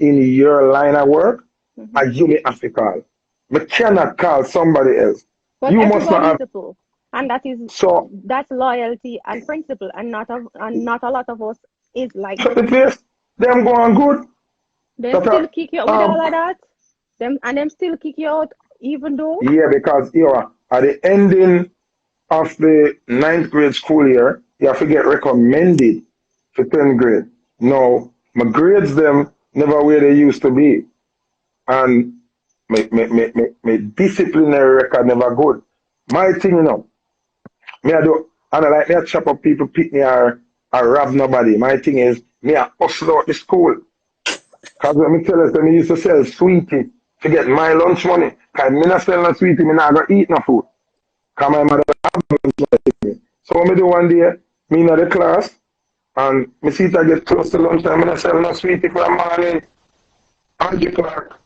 in your line of work, and you may have to call. I cannot call somebody else. But You must not everybody is have. a fool. And So, that's loyalty and principle, and not a lot of us is like shut that. the place. Them go on good. Them That still kick you out with all of um, that. Them still kick you out even though. yeah, because you know, at the ending of the ninth grade school year, you have to get recommended for 10th grade. Now, my grades them never where they used to be. And my disciplinary record never good. My thing, me I do, and I like me I chop up people, pick me or rob nobody. My thing is, me I hustle out the school. Because let me tell you, me used to sell sweetie to get my lunch money. Because me not sell no sweetie, me not go eat no food. Because my mother have lunch money. So what me do one day, me in the class, and me see it I get close to lunchtime, me not sell no sweetie for a morning. Andrew Clark,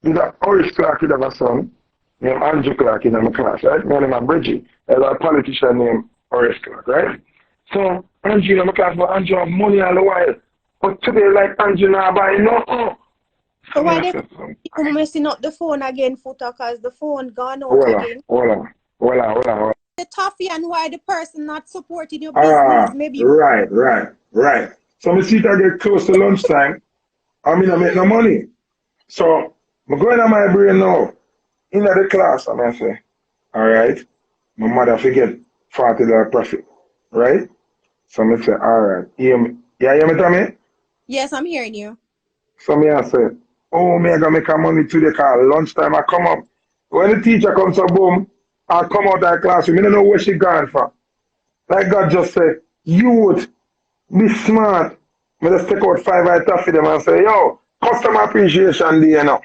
he's a Irish Clark, he have a son, named Andrew Clark in my class, right? My name is Bridgie. There's a politician named Irish Clark, right? So Andrew in my class, but Andrew have money all the while. But today, like Andrew now buy no. So why they you messing up the phone again, Foota, because the phone gone out again? Hold on. The toffee and why the person not supporting your business, maybe. Right. So me see it I get close to lunchtime, I mean I make no money. So I'm going on my brain now. In the class, and I say, all right, my mother forget $40 profit, right? So I say, all right, hear me, Tommy? Yes, I'm hearing you. So me I say, oh, me I gonna make a money today because lunchtime I come up. When the teacher comes up, boom, I come out of the classroom, I don't know where she gone for. Like God just said, youth, be smart. Me just take out 5 items for them and say, yo, customer appreciation day, you know.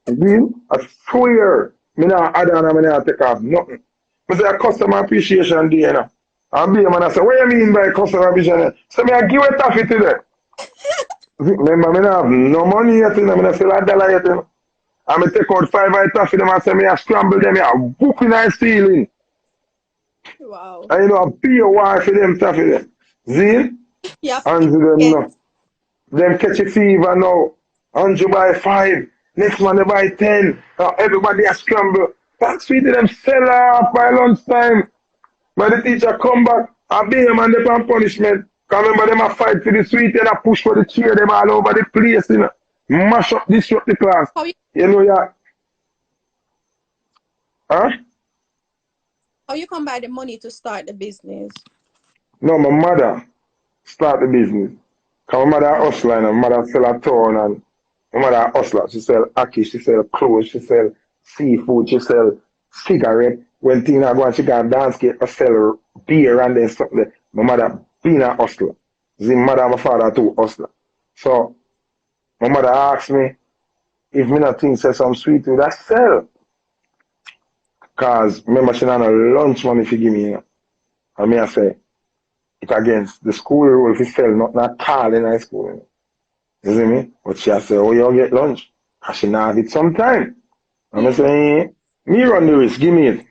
I swear, me not add on and me not take off nothing. I say a customer appreciation day, you know. And be a man, I say, what you mean by customer appreciation? So me I give it taffy to them. Remember, me not have no money yet, you know. Me not sell $1 yet, you know. And me take out 5 items for them and say, me I scramble them, I book in and stealing. Wow. And you know, I pay a war for them taffy them. See? Yeah. And them, no. Them catch a fever now. 100 by 5. Next one they buy 10. Everybody a scramble. Tax sweet them sell off by lunchtime. When the teacher come back, I be him and they pan punishment. Cause remember them a fight for the sweet and I push for the chair them all over the place, you know. Mash up, disrupt the class. You know, yeah. Huh? How you come by the money to start the business? No, my mother start the business. Cause my mother hustler and my mother sell a town and my mother hustler. She sell ackee, she sell clothes, she sell seafood, she sell cigarette. When Tina go and she got dance kit, I sell beer and then something. My mother being a hustler. My mother and my father too hustler. So my mother asked me if me not think say some sweet food I sell. Cause remember she not no lunch money if you give me, you know. And me I say it against the school rule if you sell not call in high school, you know. You see me? But she say, oh, you get lunch. Cause she not have it sometime. And I say, me run the risk, give me it.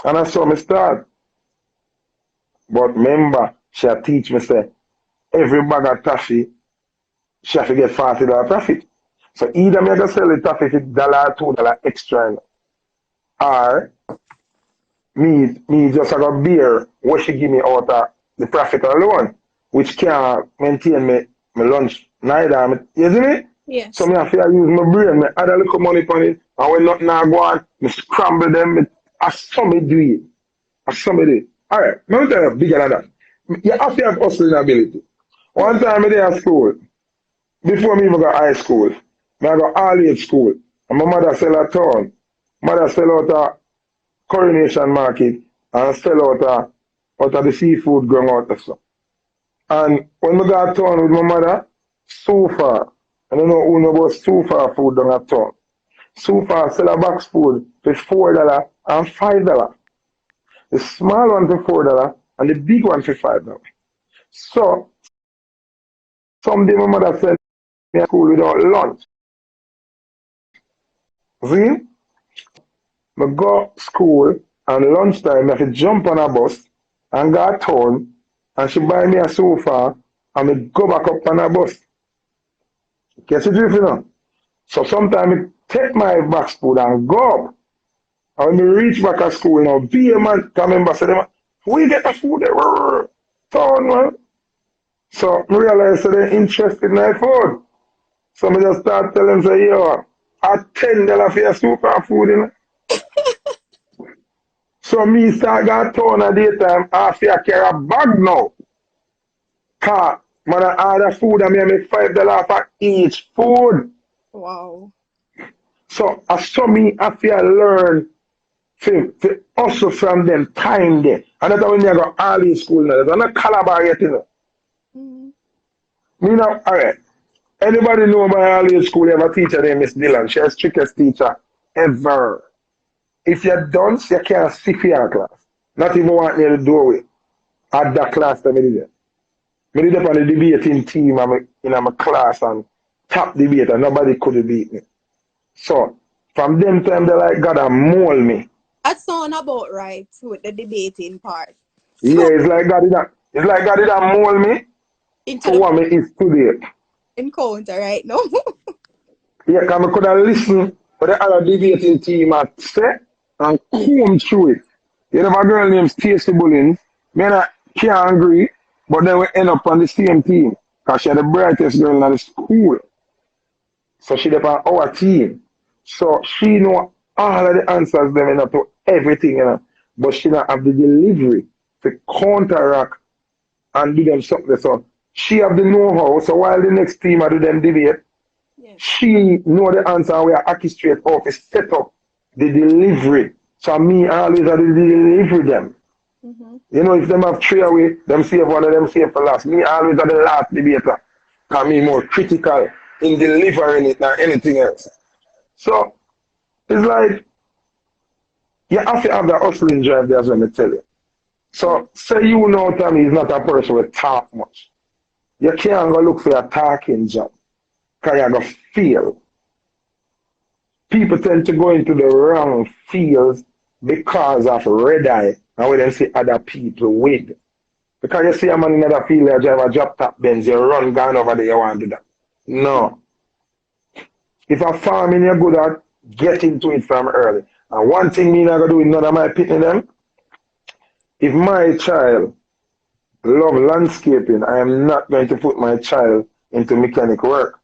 And that's how me start. But remember, she teach me say, every bag of taffy, she have to get $40 profit. So either me go sell the taffy for $1, $2 extra, you know, or me just have a beer what she give me out of the profit alone, which can't maintain me lunch neither. You see me? Yes. So me have to use my brain, me add a little money on it, and when nothing now go on, me scramble them, I saw me do it. Alright, let me tell you bigger than that. You have to have hustling ability. One time I there at school, before me even got high school, me I got all age school, and my mother sell a town. Mother sell out a Coronation Market and sell out of the seafood going out of stuff. And when we got town with my mother, so far, I don't know who know about so far food down at town. So far sell a box food for $4 and $5. The small one for $4 and the big one for $5. So someday my mother sent me to school without lunch. See? I go school and lunchtime I have to jump on a bus and go town and she buy me a sofa and me go back up on a bus. Guess it is, you know. So sometimes I take my box food and go up. And when we reach back at school now, be a man, come remember, say them, we get the food there, town man. So I realize that they're interested in my food. So I just start telling them, say, yo, I $10 for your soup and food, you know. So me start going town at daytime, after I carry a bag now. Car, man, I order food and me make $5 for each food. Wow. So I saw me after I learn to also from them time there. And that's when you go early school now. They're not collaborate, you know. Mm. Me now, alright. Anybody know my early school, you have a teacher named Miss Dillon. She's the strictest teacher ever. If you're done, you can't sit for your class. Not even want near the doorway. At that class that I did it. I did it on the debating team in my class and top debater. Nobody could beat me. So from them time they like God and mold me. That sound about right with the debating part. Yeah, So it's like God did that mold me into to the what me is today. encounter right now. Yeah, because I could have listened to the other debating team at say and comb through it. You know, my girl named Stacey Bullins, me and I can't agree, but then we end up on the same team. Because she's the brightest girl in the school. So she on our team. So she know all of the answers them, you know, to everything, you know. But she don't have the delivery to counteract and do them something. So she have the know-how. So while the next team are do them debate, Yes. she know the answer and we are orchestrate how to set up the delivery. So me always have to deliver them. Mm-hmm. You know, if them have three away, them save one of them save for last. Me always are the last debater. Because me more critical in delivering it than anything else. So it's like you have to have that hustling drive there as well, me tell you. So say you know Tommy is not a person who talk much. You can't go look for a talking job. Because you're going to fail. People tend to go into the wrong fields because of red eye and when they see other people with. Because you see a man in another field, you drive a drop top Benz, you run gone over there, you want to do that. No. If a farming you're good at, get into it from early. And one thing me not gonna do with none of my pitney them, if my child love landscaping, I am not going to put my child into mechanic work.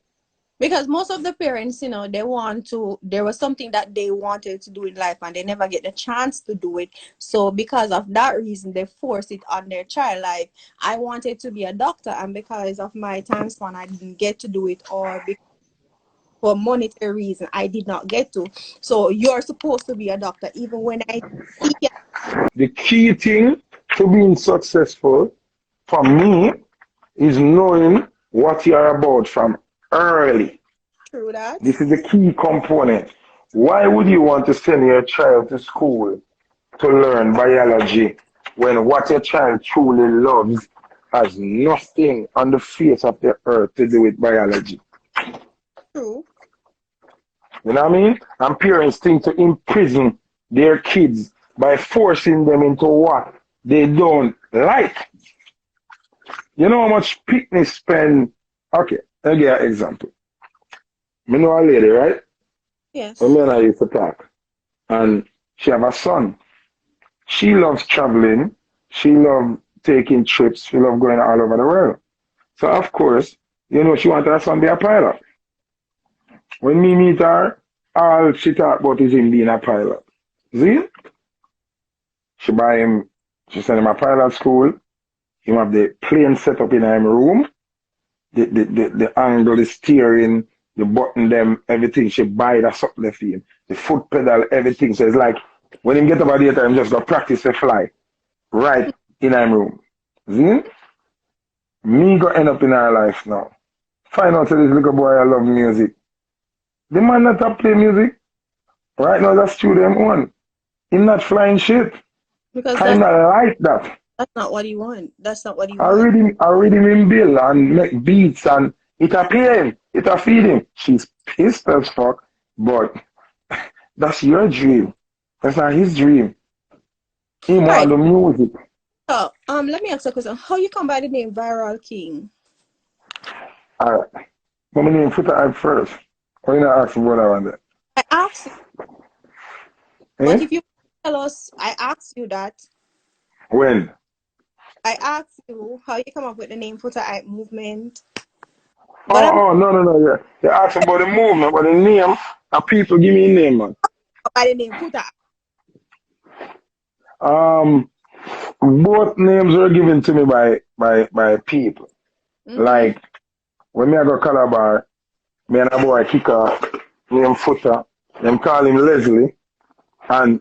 Because most of the parents, there was something that they wanted to do in life and they never get the chance to do it. So because of that reason, they force it on their child. Like, I wanted to be a doctor and because of my time span, I didn't get to do it or because for monetary reason, I did not get to. So you're supposed to be a doctor. Even when I see it, The key thing to being successful for me is knowing what you are about from early. through that. This is the key component. Why would you want to send your child to school to learn biology when what your child truly loves has nothing on the face of the earth to do with biology? True. You know what I mean? And parents think to imprison their kids by forcing them into what they don't like. You know how much picnic spend? Okay, I'll give you an example. I know a lady, right? When Yes. me and I used to talk. And she have a son. She loves traveling. She loves taking trips. She loves going all over the world. So of course, you know, she wants her son to be a pilot. When me meet her, all she talk about is him being a pilot. See? She buy him, she send him a pilot school. He have the plane set up in him room. The angle, the steering, the button, them, everything. She buy that something for him. The foot pedal, everything. So it's like when him get over there, time just go practice to fly right in him room. See? Me go end up in her life now. Find out that this little boy I love music. The man not a play music. Right now that's student one. He not flying shit. Because Kinda like that. that's not what you want. That's not what you want. I read him in bill and make beats and it a pay him, it a feed him. She's pissed as fuck, but that's your dream. That's not his dream. He All want right. the music. So, let me ask you a question. How you come by the name Viral King? Alright. But my name Foota I first. Why you not asking what I want that? I asked you, but Eh? if you tell us, I asked you that. When? I asked you how you come up with the name Foota Eye Movement. But I'm Oh, no, yeah. You asking about the movement, but the name, and people give me a name, man. by the name Foota. Um, both names were given to me by people. Mm-hmm. Like, when me I go Calabar, me and a boy kick off, name Foota, them call him Leslie, and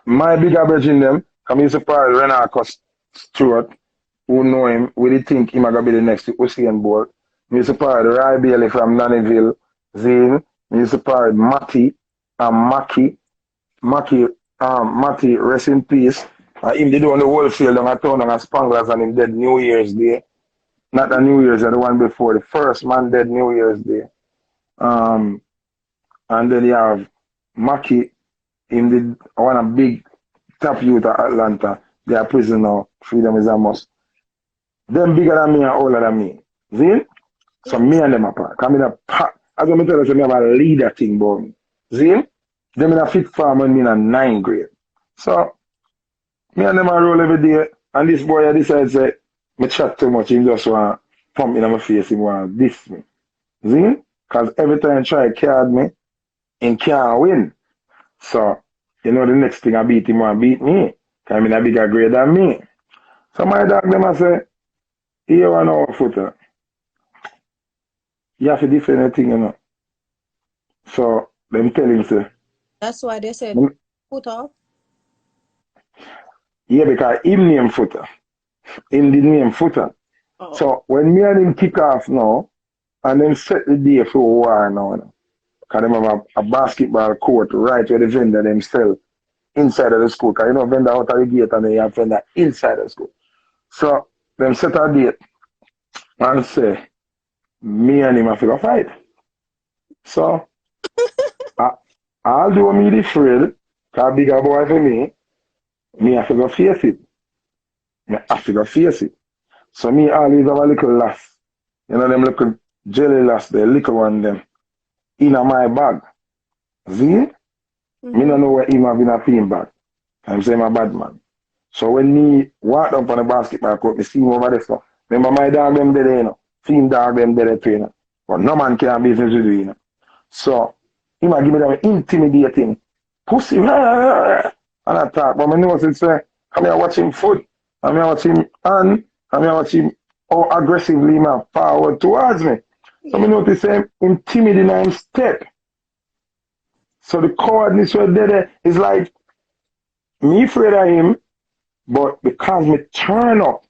my bigger brother in them, come in surprise Renarcus Stewart, who know him, we did think him gonna be the next Usain Bolt. Me support Ray Bailey from Nannyville, Zane. Me support Matty and Mackie, Matty, rest in peace. Him did on the wholesale down at town and Spanglers and him dead New Year's Day. Not the New Year's, the one before. The first man dead New Year's Day. Um, and then you have Mackie, him did one a big top youth at Atlanta. They are prison now. Freedom is a must. Them bigger than me and older than me. See? So me Yes. and them apart. Come in a pack. As I tell you, me have a leader thing about me. See? Them in a fit farm when me in a 9th grade. So me and them a roll every day. And this boy I decide say, me chat too much. He just want pump in my face. He want diss me. See? Because every time he try to card me, he can't win. So, you know the next thing I beat him want beat me. Because I'm in a bigger grade than me. So my dog them I say, here one our footer. You have to defend the thing, you know. So them tell him say, That's why they said "Mm, Foota. yeah, because him name footer. Him did name footer. Oh. So when me and him kick off now, and then set the day for war now, you know, because them have a basketball court right where the vendor them sell inside of the school. Because you know vendor out of the gate and then you have vendor inside of the school. So them set a date and say, me and him have to go fight. So I, I'll do me the afraid, because bigger boy for me have to go face it. Me have to go face it. So me always have a little lass. You know them little jelly lass, the little one them, in my bag. See? Me Mm-hmm. no know where him have in a pin bag. I'm saying I'm a bad man. So when me walk up on the basketball court, me see him over there. So remember my dog them there, you know. Team dog them there too, you know. But no man can business with you, you know. So he might give me that intimidating pussy and I talk, but I know what say, I'm here watching foot, I'm here watching hand, I'm here watching how aggressively man forward towards me. So I Yeah. notice him intimidating him step. So the cowardness right there is like me afraid of him, but because me turn up,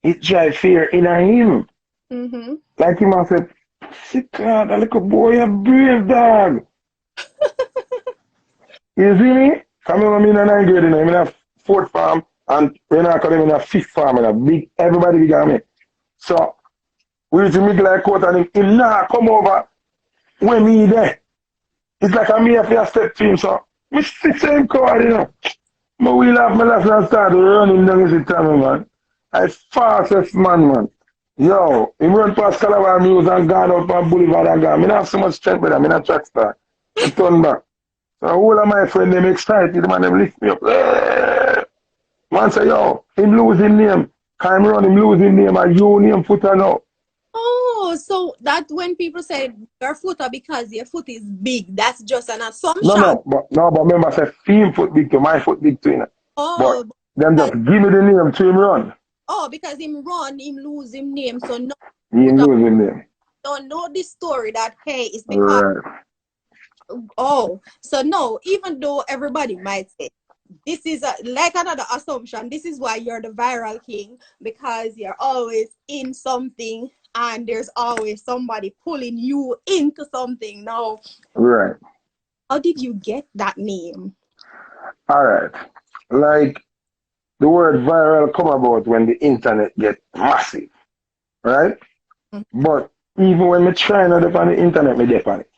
it drive fear in him. Mm-hmm. Like him I said, sit down, that little boy a brave dog. You see me? Come here, I'm in a 9th grade, you know, I'm in a 4th farm, and when I come in a 5th farm, in a big, everybody big on me. So, we used to meet like court and him nah come over when me there. It's like I'm here for a step to him, so we sit same card, you know. But we laugh, my laugh and start running down the time, man. I fastest man. Yo, he run past Calabar Muse and gone up on Boulevard and gone. I don't have so much strength with him, I'm a track star. I turn back. So all of my friends them excited, man, them lift me up. Man say, yo, him losing name. Time run him losing name and you name Foota now. Oh, so that when people say your Foota because your foot is big, that's just an No, assumption. but remember I say team foot big to my foot big to you know. But Oh, them because just give me the name to him run. because him run, him lose him name. So no Him Foota losing name. don't know this story that hey, it's because Right. so no, even though everybody might say this is like another assumption, this is why you're the viral king because you're always in something and there's always somebody pulling you into something. Now, Right. how did you get that name? Alright. Like the word viral come about when the internet get massive. Right? But even when me try not up on the internet, me dep on it.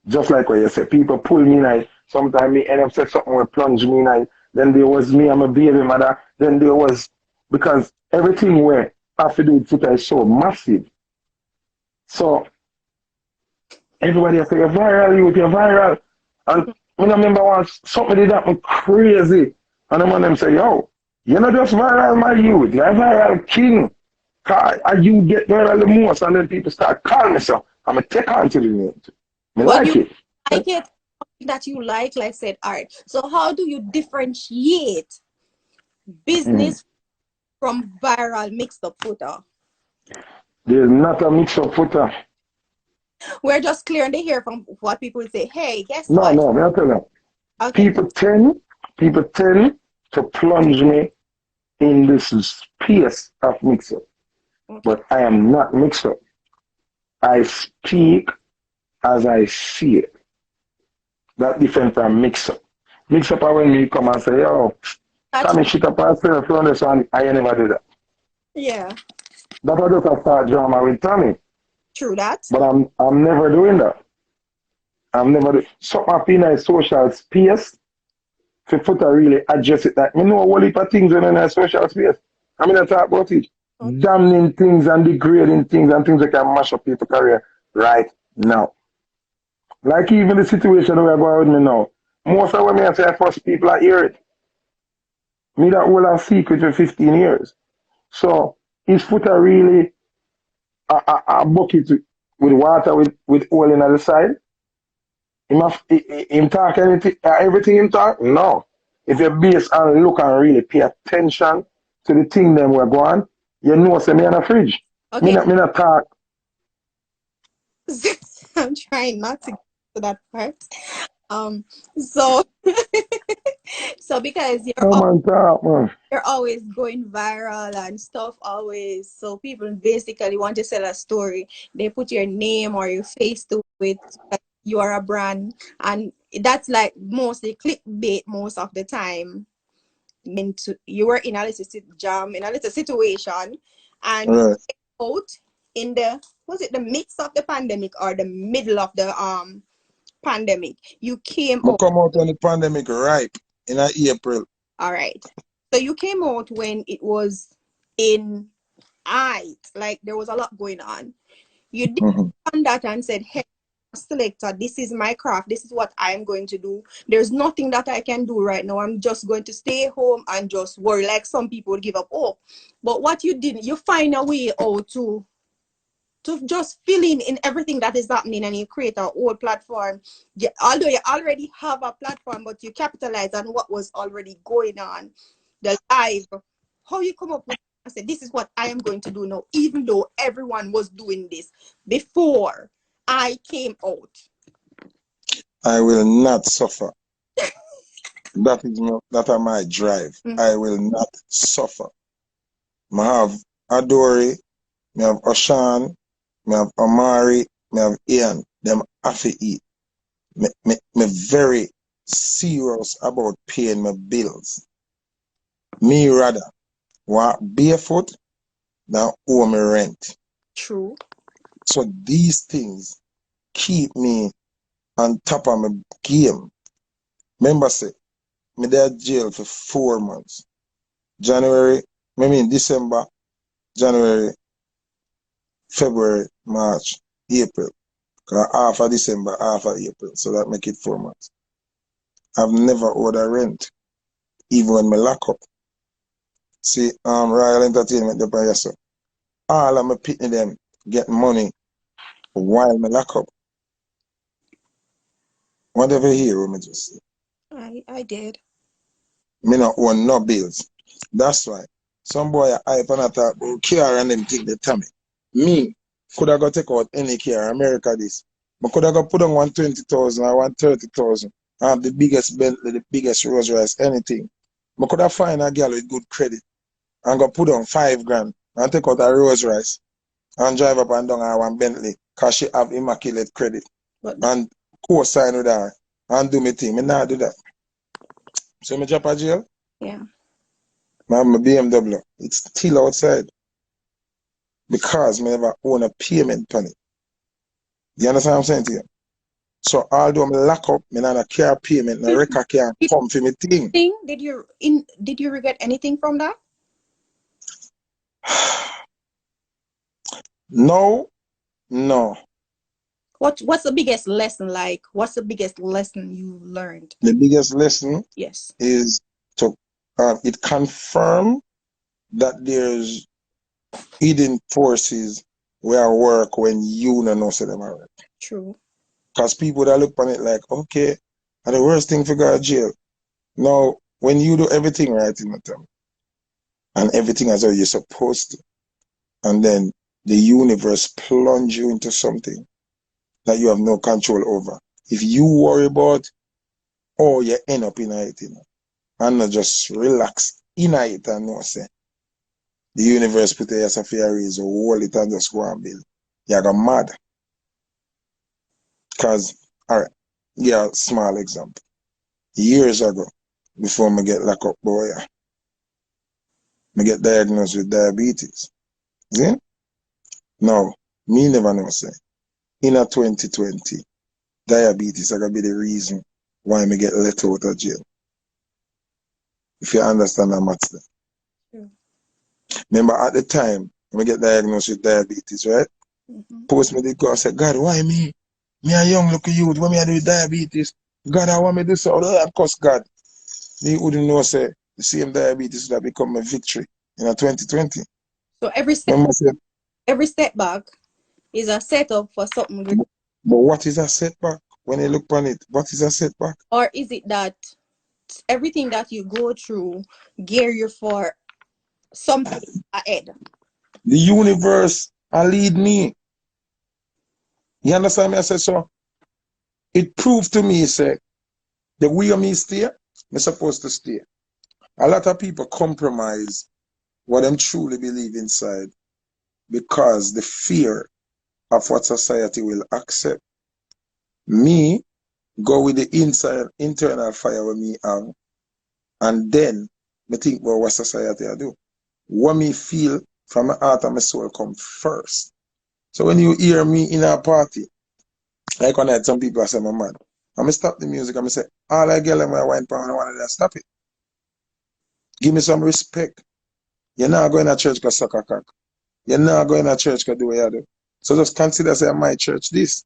Just like what you said, people pull me in. Sometimes me end up say something will plunge me in. Then there was me and my baby mother. Then there was because everything where I have to do with Foota is so massive. So everybody say you're viral, you're viral. And I remember once something did happen crazy. And the man them say, yo, you're not just viral, my youth, you're a viral king. And you get viral the most, and then people start calling me so. I'm going to take on to the name. I But like you it. like it that you like said art. So how do you differentiate Mhm. business from viral mixed up footer? There's not a mix of footer. We're just clearing the hair from what people say. Hey, guess No, what? no, I'm not telling you. Okay. People tend to plunge me in this space of mix up. Okay. But I am not mix up. I speak as I see it. That different from mix up. Mix up are when me come and say, yo, That's Tommy shit up and say, from this one, I never do that. yeah, That I just start drama with Tommy. true that. But I'm never doing that. I'm never doing something up in a social space for to really address it. Like, me know a whole heap of things in a social space. I mean, I talk about it. Okay. Damning things and degrading things and things that can mash up people's career right now. Like even the situation we're going with me now. Most of what me I say first people are hear it. Me that will have secret for 15 years. So his foot are really a bucket with water with oil in the side. Him talk anything, everything him talk? No. If you base and look and really pay attention to the thing them we're going, you know say me in a fridge. Okay. Me not talk. I'm trying not to get to that part. Um, so so because Come on talk, man. you're always going viral and stuff always, so people basically want to sell a story. They put your name or your face to it, like you are a brand, and that's like mostly clickbait most of the time. Into you were in a little jam in a little situation, and you Right. came out in the was it the midst of the pandemic or the middle of the pandemic? You came I out. come out when the pandemic ripe in April. All right. So you came out when it was in height, like there was a lot going on. You did Mm-hmm. on that and said, hey, selector, this is my craft. This is what I'm going to do. There's nothing that I can do right now. I'm just going to stay home and just worry. Like some people give up hope. But what you did, you find a way out to just fill in everything that is happening, and you create a whole platform. Although you already have a platform, but you capitalize on what was already going on, the live. How you come up with I said, this is what I am going to do now, even though everyone was doing this before I came out. I will not suffer. That are my drive. Mm-hmm. I will not suffer. I have Adori, I have Oshan, I have Amari, I have Ian. Them have to eat. Me very serious about paying my bills. Me rather walk barefoot than owe me rent. True. So these things keep me on top of my game. Remember say, me there jail for 4 months. December, January, February, March, April. Half of December, half of April. So that make it 4 months. I've never owed a rent, even when me lock up. See, Royal Entertainment, the buyer, so all of my pitney them get money while me lock up. Whatever hear what me just say. I did. Me not own no bills. That's why some boy hype and attack about care and them think they tell me. Me could have got take out any care, America this. But could have got put on 120,000 or 130,000. I have the biggest Bentley, the biggest Rolls Royce, anything. But could have find a girl with good credit and go put on 5 grand and take out a Rolls Royce and drive up and down her one Bentley because she have immaculate credit But and co-sign with her and do me thing. Me not do that. So me drop a jail. yeah. My BMW, it's still outside because me never own a payment on it. You understand what I'm saying to you? So although me lock up, me not a car payment, no record can come for me thing. Did you regret anything from that? Now, No. What's the biggest lesson like? What's the biggest lesson you learned? The biggest lesson Yes. is to it confirm that there's hidden forces where work when you don't know say them are. True. Because people that look on it like, okay, and the worst thing for go to jail. Now, when you do everything right in the time, and everything as how you're supposed to, and then the universe plunge you into something that you have no control over. If you worry about, oh, you end up in it, and not just relax in it and know, say, the universe put it as a fair reason, hold it and just go and build. You go mad. Because, all right, yeah, small example. Years ago, before me get locked up, boy, me get diagnosed with diabetes. See? Now, me never know, say, in a 2020, diabetes are gonna be the reason why me get let out of jail. If you understand that much then. True. Remember at the time, when I get diagnosed with diabetes, right? Post me did go and say, God, why me? Me a young look youth, what me I do with diabetes? God, I want me to do so. Of course, God. Me wouldn't know, say, the same diabetes that become a victory in a 2020. So Remember, say, every setback is a setup for something great. but what is a setback? When you look on it, what is a setback? Or is it that everything that you go through gear you for something ahead? The universe will lead me. You understand me? I said, so it proved to me, say, the way me stay, I'm supposed to stay. A lot of people compromise what them truly believe inside because the fear of what society will accept. Me go with the inside internal fire with me have, and then me think about what society I do. What me feel from my heart and my soul come first. So when you hear me in a party, like when I had some people I say, my man, I'm gonna stop the music, I'm gonna say, all I get my wine pound, I want to stop it. Give me some respect. You're not going to church because suck a cock. You're not going to church because do what you do. So just consider say my church this.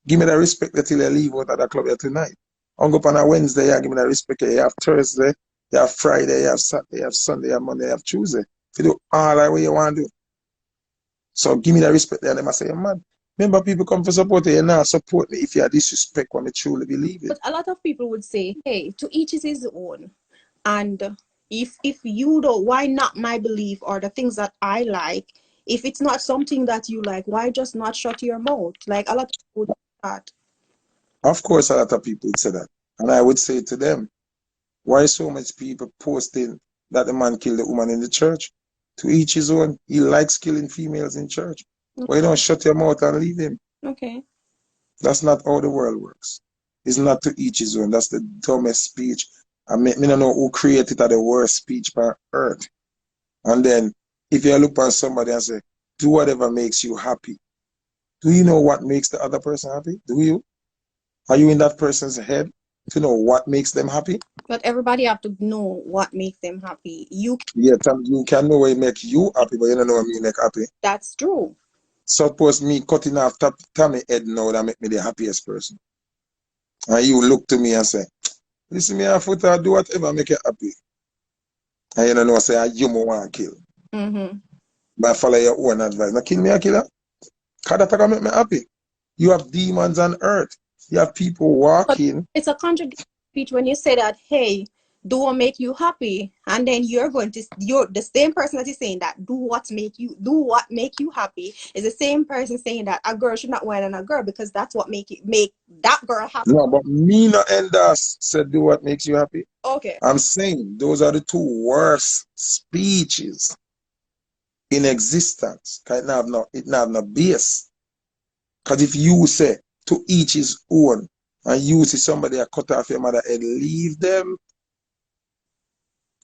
Give me the respect until you leave out of the club here tonight. On go up on a Wednesday, yeah, give me the respect. You have Thursday, you have Friday, you have Saturday, you have Sunday, you have Monday, you have Tuesday. If you do all that way you want to do. So give me the respect there. And them I say, man, remember people come for support you, now support me if you disrespect what I truly believe in. But a lot of people would say, hey, to each is his own. And if you don't, why not my belief or the things that I like? If it's not something that you like, why just not shut your mouth? Like a lot of people do that. Of course, a lot of people would say that. And I would say to them, why so much people posting that the man killed the woman in the church? To each his own. He likes killing females in church. Why don't shut your mouth and leave him? Okay. That's not how the world works. It's not to each his own. That's the dumbest speech. Me don't know who created the worst speech on earth. And then if you look at somebody and say, do whatever makes you happy. Do you know what makes the other person happy? Do you? Are you in that person's head to know what makes them happy? But everybody have to know what makes them happy. Yeah, you can know what make you happy, but you don't know what me make happy. That's true. Suppose me cutting off Tommy head now that make me the happiest person. And you look to me and say, listen, me a Foota, do whatever make you happy. And you don't know, say, you want to kill. But follow your own advice. Now kill me a killer. Because that make me happy. You have demons on earth. You have people But walking. it's a contradiction speech when you say that, hey, do what make you happy, and then you're the same person that is saying that do what make you happy is the same person saying that a girl should not whine on a girl because that's what make that girl happy. No, but me not end us said do what makes you happy. Okay. I'm saying those are the two worst speeches in existence. It not have no base. Because if you say to each his own and you see somebody a cut off your mother head, leave them.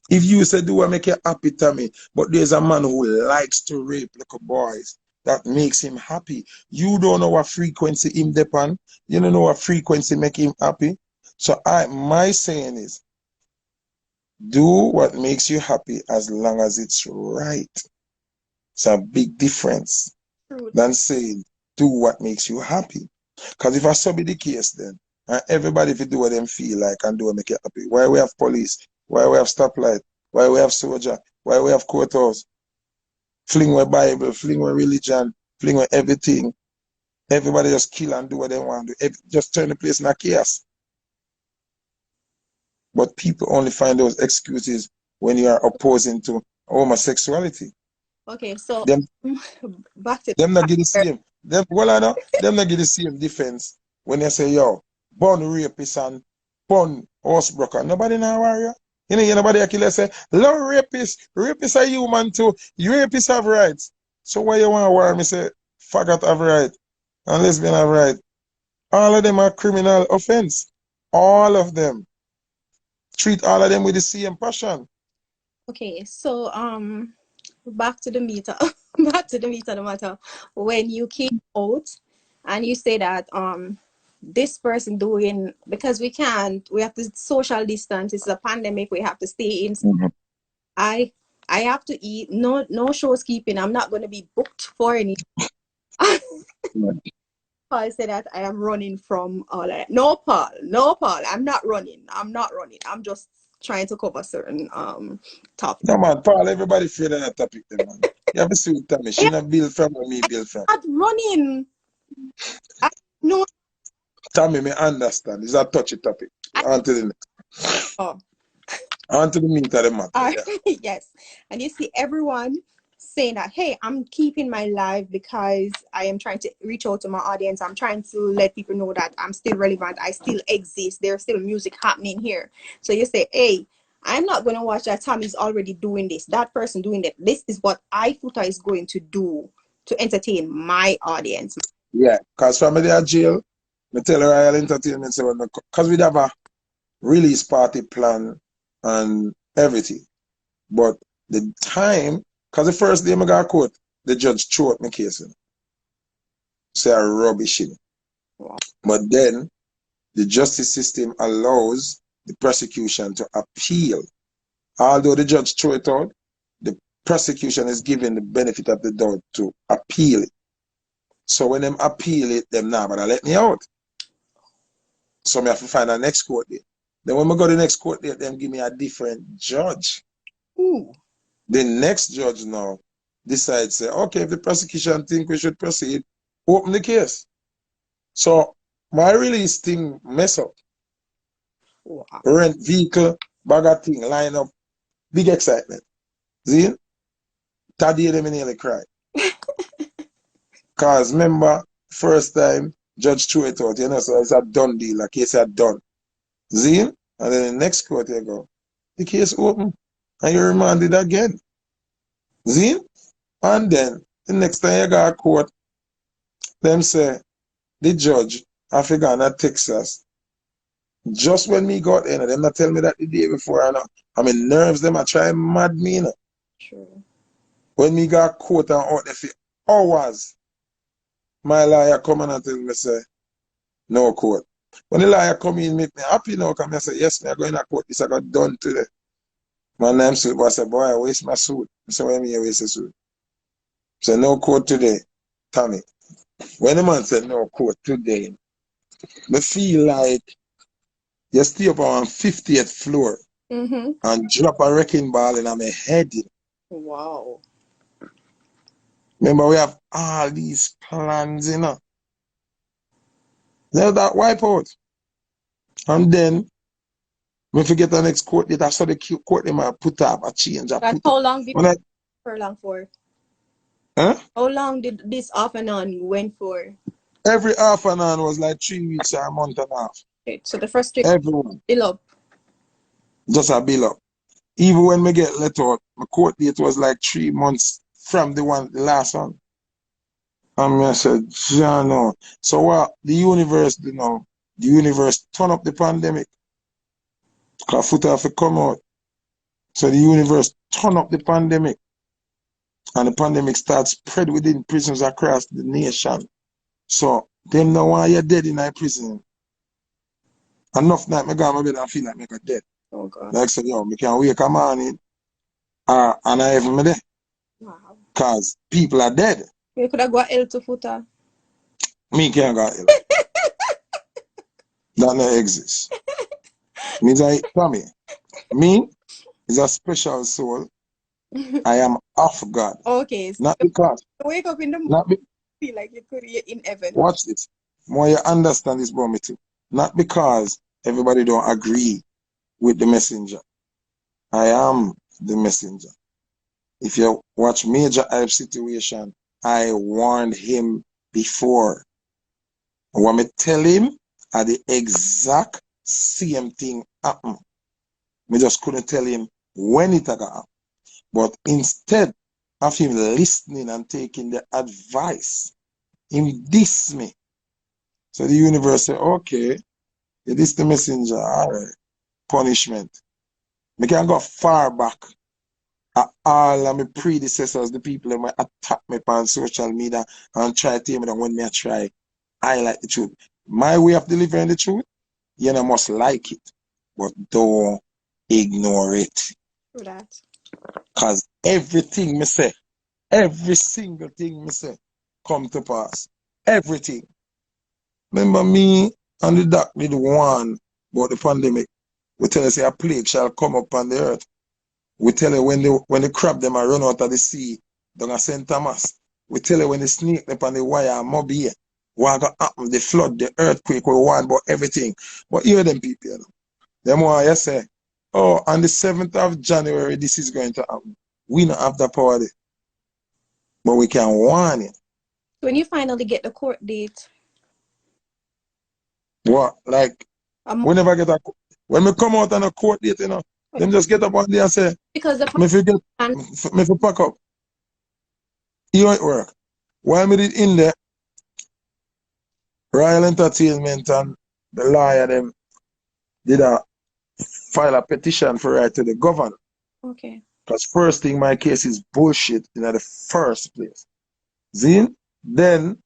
If you say do what make you happy, Tommy, but there's a man who likes to rape little boys, that makes him happy. You don't know what frequency him depend. You don't know what frequency make him happy. So my saying is, do what makes you happy as long as it's right. It's a big difference True. than saying do what makes you happy. Because if I so be the case then, and everybody if you do what them feel like and do what make you happy. Why we have police? Why we have stoplight? Why we have soldier? Why we have courthouse? Fling with Bible, fling with religion, fling with everything. Everybody just kill and do what they want to do. Just turn the place in a chaos. But people only find those excuses when you are opposing to homosexuality. Okay, so Them back to them not get the same. Them well I know, them not get the same defense when they say, yo, born rapist and born housebroker. Nobody now warrior. You know, nobody actually say, love rapists. Rapists are human too. You rapists have rights. So why you want to war me say faggot have right and lesbian have right? All of them are criminal offense. All of them. Treat all of them with the same passion. okay, so back to the meter. Back to the meter of the matter. When you came out and you say that this person doing, because we have to social distance, it's a pandemic, we have to stay in. I have to eat, no shows keeping. I'm not going to be booked for any. Paul said that I am running from all that. No, Paul, I'm not running. I'm just trying to cover certain topics. No man, Paul, everybody afraid of that topic then, man. You have to see with Tommy. She not build from or me build from. I'm not running. No. Tommy, me understand. It's a touchy topic. On to the next. Oh. On to the meat of the matter. Yeah. Yes. And you see everyone saying that, hey, I'm keeping my live because I am trying to reach out to my audience. I'm trying to let people know that I'm still relevant. I still exist. There's still music happening here. So you say, hey, I'm not going to watch that Tommy's already doing this. That person doing that. This is what Foota is going to do to entertain my audience. Yeah, because from the jail, I tell her Royal Entertainment, because we'd have a release party plan and everything. But the time, because the first day I got caught, the judge threw up my case. Say I rubbish it. Wow. But then the justice system allows the prosecution to appeal. Although the judge threw it out, the prosecution is given the benefit of the doubt to appeal it. So when them appeal it, them now but let me out. So I have to find a next court date. Then when I go to the next court date, them give me a different judge. Ooh. The next judge now decides, say, okay, if the prosecution think we should proceed, open the case. So my release thing mess up. Wow. Rent vehicle, bag of thing, line up, big excitement. See? That day them nearly cry. Cause remember, first time judge threw it out, you know, so it's a done deal, a case had done. See? And then the next court you go, the case open, and you're remanded again. See? And then the next time you go to court, them say, the judge, I forgot at Texas. Just when me got in, them not tell me that the day before, I mean nerves them are trying mad me, you know. True. When me got court and out there for hours, my lawyer come in and tell me, say, no court. When the lawyer come in, make me happy now, come and say, yes, me I go in a court, this I got done today. My name suit, but I said, boy, I waste my suit. I said, why me I waste the suit? I said, no court today, Tommy. When the man said no court today, I feel like you stay up on 50th floor and drop a wrecking ball in my head. Wow. Remember, we have all these plans, you know. Let that wipe out. And then, when we get the next court date, I saw the court them put up a change. But how long did it for long for? Huh? How long did this off and on went for? Every half and on was like 3 weeks or a month and a half. Okay, so the first trip, everyone. Bill up. Just a bill up. Even when me get let out, my court date was like 3 months from the last one. And I said, yeah, no. So what the universe, you know, the universe turn up the pandemic. Because Foota have to come out. So the universe turn up the pandemic. And the pandemic starts spread within prisons across the nation. So them know why you're dead in a prison. Enough night I go on my bed and feel like I got dead. Oh God. Like I said, yo, I can wake a morning and I even me there. Wow. Because people are dead. You could have got L to Foota. Me can't go hell. That no exists. Me say, Tommy, me is a special soul. I am of God. Okay, so Not because, you wake up in the morning, not be, feel like you could be in heaven. watch this. More you understand this about me too. Not because everybody don't agree with the messenger. I am the messenger. If you watch Major Hype situation, I warned him before. What me tell him are the exact same thing happen. Me just couldn't tell him when it gonna happen. But instead of him listening and taking the advice, him diss me. So the universe say, okay, you diss the messenger, all right, punishment. Me can go far back. All of my predecessors, the people that might attack me on social media and try to tell me that when me I try, I like the truth. My way of delivering the truth, you know, must like it, but don't ignore it. True that. Because everything me say, every single thing me say, come to pass. Everything. Remember me and the doc did warn about the pandemic. We tell us a plague shall come upon the earth. We tell you when the crab them are run out of the sea, down at St. Thomas. We tell you when the snake up on the wire are mobile. What gonna happen? The flood, the earthquake, we warn about everything. But hear them people, you know. Them want you say, oh, on the 7th of January, this is going to happen. We don't have the power there. But we can warn it. When you finally get the court date, What? Like, um, we never get a when we come out on a court date, you know, them just get up one day and say, because the me forget, and me for pack up. Here it work. While me did in there, Royal Entertainment and the lawyer them did file a petition for right to the governor. okay, Because first thing my case is bullshit in the first place. Zin, then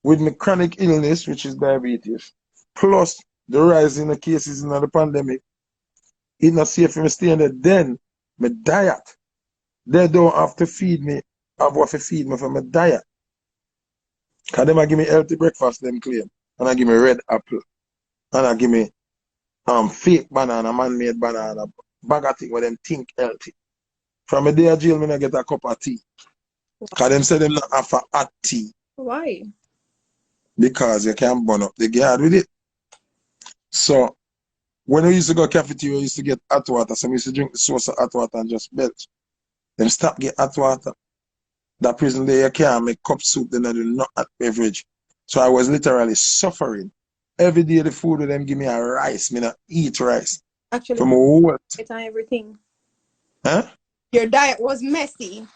with my chronic illness, which is diabetes, plus the rise in the cases in the pandemic, it's not safe for me staying there. Then my diet, they don't have to feed me, have what to feed me for my diet. Because them I give me healthy breakfast, them claim. And I give me red apple. And I give me fake banana, man-made banana, bag of thing where them think healthy. From a day of jail, me I get a cup of tea. Because them say them not have a hot tea. why? Because you can burn up the guard with it. So, when we used to go cafeteria, we used to get hot water. So we used to drink the source of hot water and just belch. Them stop get hot water. That prison there, you can't make cup soup, then I do not hot beverage. So I was literally suffering. Every day the food with them give me a rice, me not eat rice. Actually, From a whole, it's on everything. huh? Your diet was messy.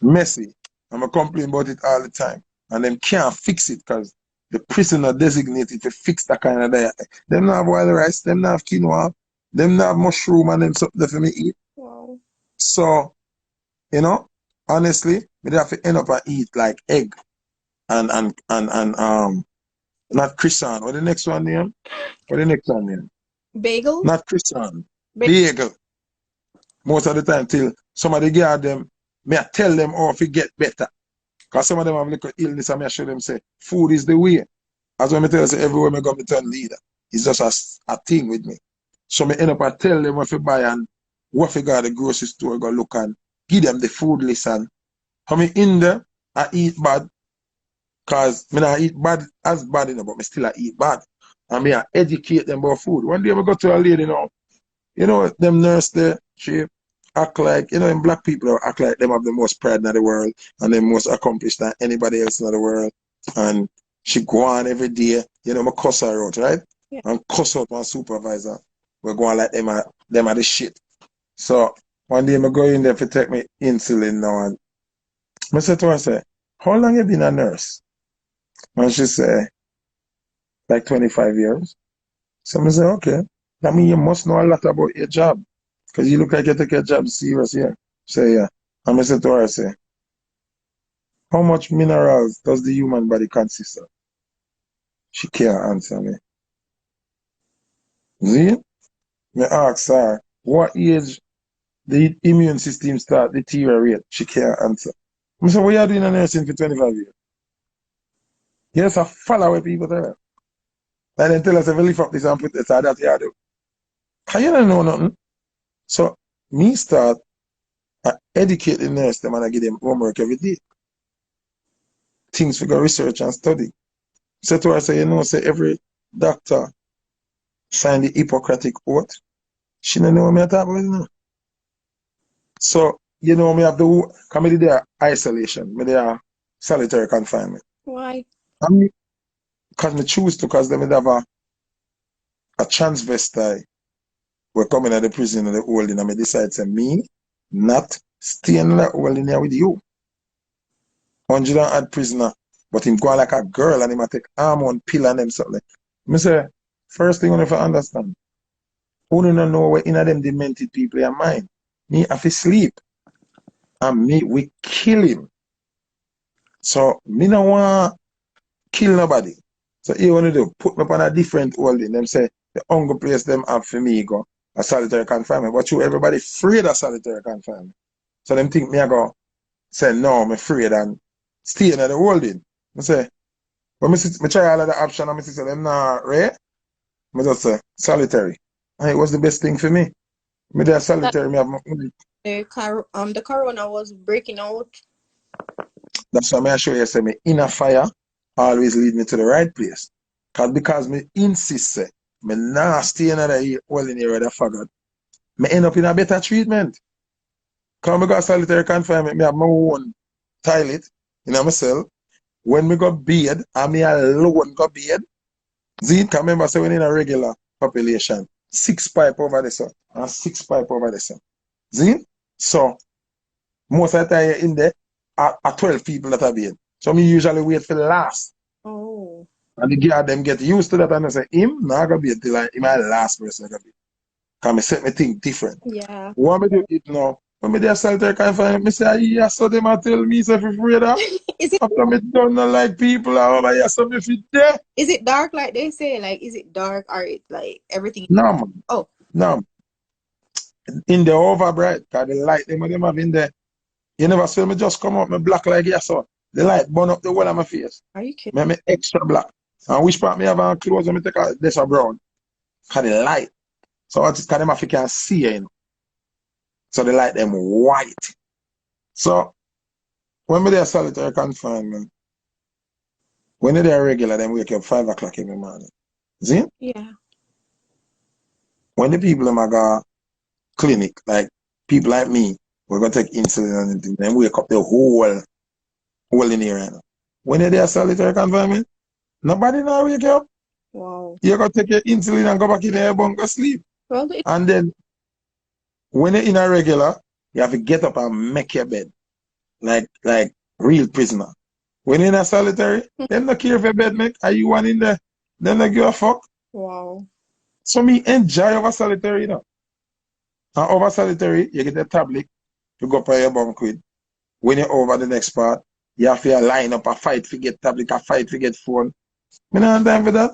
Messy. I'm a complain about it all the time. And them can't fix it because the prison are designated to fix that kind of diet. Them not have wild rice, them not have quinoa, them not have mushroom and them something for me eat. Wow. So, you know, honestly, me have to end up and eat like egg and not croissant. What the next one name? What the next one name? Bagels? Not croissant. Ba- Bagel. Most of the time till somebody get them, me I tell them how to get better. Because some of them have little illness and me I show them say food is the way. As when I tell you say everywhere me go me turn leader. It's just a thing with me. So me end up I tell them what to buy and what to go to the grocery store go look and give them the food list and how me in there I eat bad. Cause me not eat bad as bad enough, but me still I eat bad. And me I educate them about food. One day I go to a lady now, you know, them nurse there, she act like, you know, in black people act like them have the most pride in the world and the most accomplished than anybody else in the world. And she go on every day, you know, I cuss her out, right? Yeah. And cuss out my supervisor. We're going like them are the shit. So one day I go in there to take me insulin now and I said to her, I say, how long you been a nurse? And she say, like 25 years. So I say, okay. That means you must know a lot about your job. Because you look like you take your job serious here. Say, yeah. And I said to her, I say, how much minerals does the human body consist of? She can't answer me. See? Me ask her, what age the immune system start deteriorate? She can't answer. I say, what you doing in nursing for 25 years? You just follow what people tell you. And then tell us if you lift up this and put this or that, you do. Cause you don't know nothing. So me start educate the nurse them and I give them homework every day. Things we go research and study. So to her say, you know, say every doctor sign the Hippocratic oath. She don't know what me talk about, you know. So, you know, me have the come me there isolation, me there solitary confinement. Why? And because me choose to, because they have a transvestite we're coming at the prison of the holding and me decide to me not stay in the holding here with you. 100 and odd prisoner, but him go like a girl and him a take hormone pill and them something. Me say, first thing you have to understand, who don't know what in them demented people in mind. Me have to sleep. And me we kill him. So me no want kill nobody. So you want to do put me on a different holding. Them say the hunger place them have for me go a solitary confinement. But you everybody afraid of solitary confinement. So them think me I go say no, I'm afraid and stay in the holding. I say, but me try all of the option and I say them nah right. I just say solitary. And it was the best thing for me. Me there That solitary, me have my own. the corona was breaking out. That's why I show you say me inner fire always lead me to the right place. Because me insist say, me nah stay in the holding area that faggot. Me end up in a better treatment. Because I got solitary confinement, me have my own toilet in my cell. When me go bed, and me alone go bed. See, can remember say when in a regular population, 6 pipe over the sun, and 6 pipe over the sun. See? So most of the time in there are 12 people that are bed. So me usually wait for the last. Oh. And the girl them get used to that and I say, him not gonna be till him my last person gonna be. Can me set me think different. Yeah. What me do it now? When me there solitary confinement, me say, yeah, so them a tell me say if afraid of. Is it After me done not like people over here, so me fit there. is it dark like they say? Like is it dark or it like everything? No man. Oh, No. In the over bright, cause the light them have in there. You never see me just come up, me black like yes, so the light burn up the whole of my face. are you kidding? Make me extra black. And which part me have on clothes and me take a this a brown. Cause the light. So what is cause them if you can see you know. So they light them white. So when me there solitary confinement, when they are regular, them wake up 5 o'clock every morning. See? Yeah. When the people in my clinic, like people like me, we're gonna take insulin and then wake up the whole in here. When you're there solitary confinement, nobody now wake up. Wow. You're gonna take your insulin and go back in your bunk and sleep. Well, And then when you're in a regular, you have to get up and make your bed. Like real prisoner. When you're in a solitary, them not care if your bed make, are you one in there? Them not give a fuck. wow. So me enjoy over solitary, you know. And over solitary, you get a tablet to go for your bunk with. When you're over the next part, you have to line up a fight to get tablet, a fight to get phone. Me not have time for that.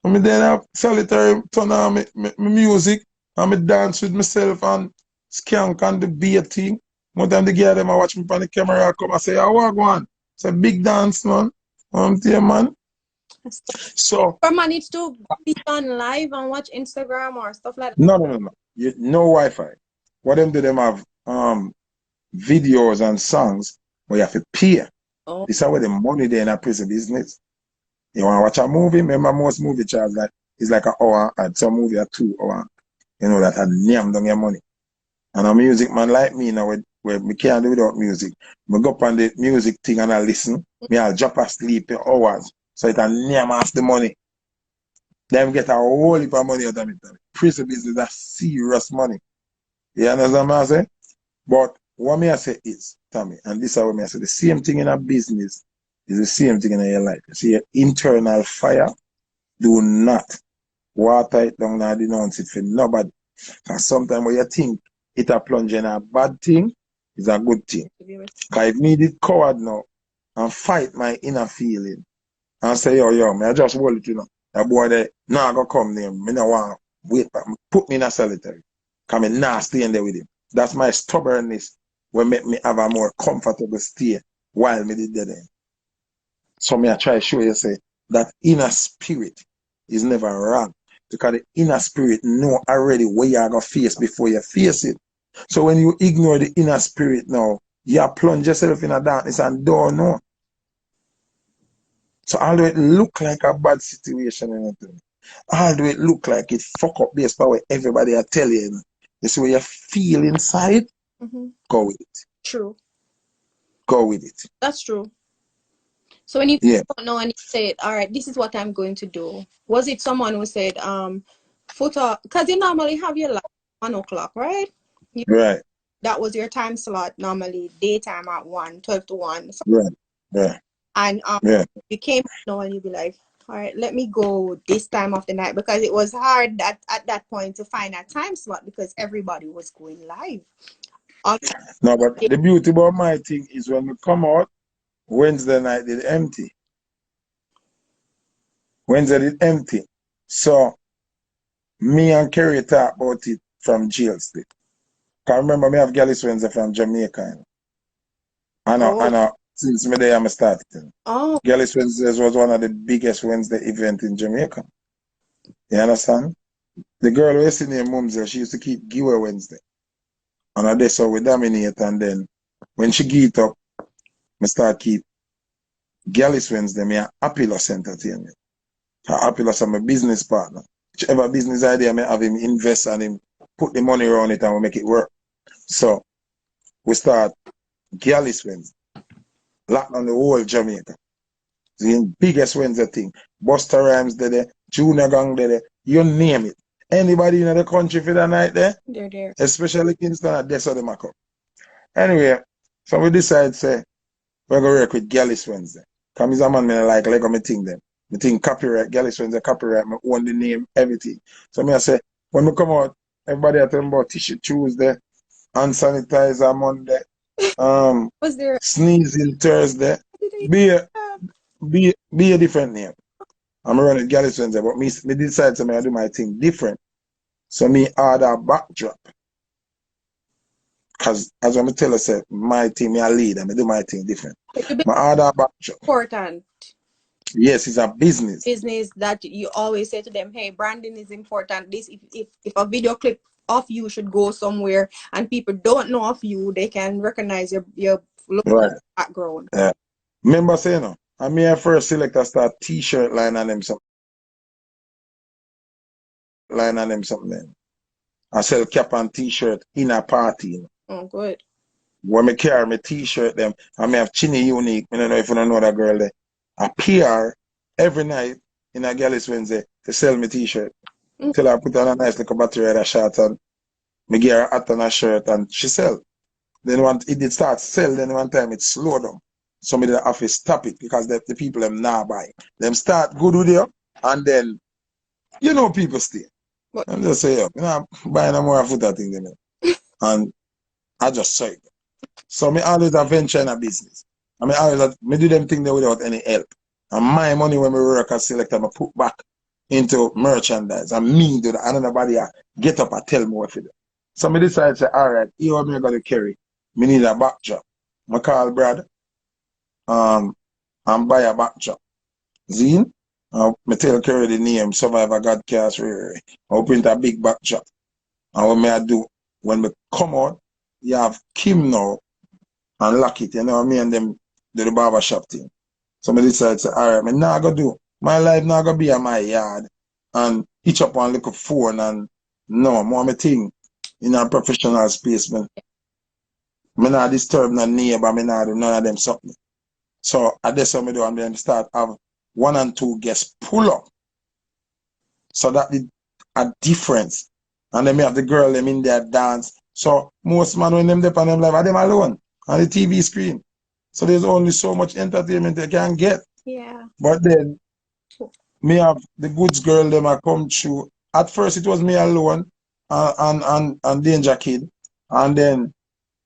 And me then have solitary turn on me music and me dance with myself and skank and the beat thing. One time the girl them I watch me on the camera come and say, I want one. It's a big dance, man. There, man. So Or manage to be on live and watch Instagram or stuff like that. no. No Wi-Fi. What them do them have videos and songs where you have to pay. Oh, This is where the money there in a prison business. You want to watch a movie? Remember most movie charge like it's like an hour and some movie are 2 hours. You know that had name down your money. And a music man like me now where me can't do without music. Me go up on the music thing and I listen. Me I'll drop asleep for hours. So it can name off the money. Them get a whole heap of money out of it. Prison business is serious money. You understand what I say? But what me I say is, Tommy, and this is what me I say, the same thing in a business is the same thing in your life. You see, your internal fire, do not water it down and denounce it for nobody. Because sometimes when you think it a plunge in a bad thing, it's a good thing. Because if me did coward now and fight my inner feeling and say, yo, me I just hold it, you know. That boy there, nah go come there. Me no want wait back. Put me in a solitary. Because me nah stay in there with him. That's my stubbornness will make me have a more comfortable stay while me did there then. So me I try to show you say that inner spirit is never wrong. Because the inner spirit know already what you're gonna face before you face it. So when you ignore the inner spirit now, you plunge yourself in a darkness and don't know. So although it look like a bad situation and everything, although it look like it fuck up based by what everybody are telling you, you see what you feel inside, go with it. True. Go with it. That's true. So when you Yeah. don't know and you said, all right, this is what I'm going to do. Was it someone who said, Foota, because you normally have your life 1 o'clock, right? You, Right. that was your time slot, normally daytime at 1, 12 to 1. So, Right. Yeah. and Yeah. you came and you'd be like, all right, let me go this time of the night, because it was hard at that point to find a time slot because everybody was going live. No, but the beauty about my thing is when we come out, Wednesday night it empty. Wednesday it empty. So me and Kerry talk about it from jail still. Cause remember me have Gallus Wednesday from Jamaica. You know. Oh, I know since me there I started. You know. oh, Gallus Wednesdays was one of the biggest Wednesday event in Jamaica. You understand? The girl who used to name Mumsel, she used to keep Giver Wednesday. And I did so we dominate and then when she get up, me start keep Gallus Wednesday, me a Apilus Entertainment. Apilus are my business partner. Whichever business idea I have him invest and him put the money around it and we make it work. So we start Gallus Wednesday. Lock on the whole Jamaica. The biggest Wednesday thing. Buster Rhymes there, Junior Gang there, you name it. Anybody in the country for the night there, they're there. especially Kingston, that's how they make up. Anyway, so we decide say we're gonna work with Gallus Wednesday. Cause he's a man me like me think them. Me think copyright, Gallus Wednesday copyright, me own the name, everything. So me I say when we come out, everybody I tell them about tissue Tuesday, hand sanitizer Monday, Was there? sneezing Thursday. Be a be a different name. I'm running Gallus Wednesday, but me decide to me I do my thing different. So me order a backdrop. Cause as I'm tell us, my team, me a lead, and me do my thing different. My order a backdrop. Important Yes, it's a business. business that you always say to them, hey, branding is important. This if a video clip of you should go somewhere and people don't know of you, they can recognize your look Right. background. Yeah. Remember saying no? I mean I first select a start t-shirt line and them something. I sell cap and t-shirt in a party. You know. Oh, good. When me carry my t-shirt them, I may have Chinny Unique, I don't know if you don't know that girl there. I PR every night in a Gallus Wednesday to sell me t-shirt. Till I put on a nice little battery at a shirt and me get her hat and a shirt and she sell. Then when it did start sell, then one time it slowed down. Somebody that have to stop it because the people them now buy. Them start good with you and then you know people stay. What? I'm just say, you know, buying a more Foota thing than me. And I just say it. So me always a venture in a business. I mean always me do them thing there without any help. And my money when me work as selector, I put back into merchandise. And me do that. And nobody get up and tell me what to do. So me decide to say, all right, here what me gonna carry. Me need a backdrop. I call Brad and buy a backdrop. Zine? Me tell Kerry the name, Survivor God Cast Rare. I'll print a big backdrop. And what me I do, when me come out, you have Kim now and lock it, you know, me and them do the barber shop thing. So me decide to say, all right, me now go do. My life now go be in my yard and hitch up on little phone and no, more me thing in a professional space, man. Me not disturb no neighbor, me not do none of them something. So at this time me do and then start have 1 and 2 guests pull up. So that did a difference. And then me have the girl them in there dance. So most man when them dep on them live are them alone on the TV screen. So there's only so much entertainment they can get. Yeah. But then me have the goods girl them I come through. At first it was me alone and Danger Kid. And then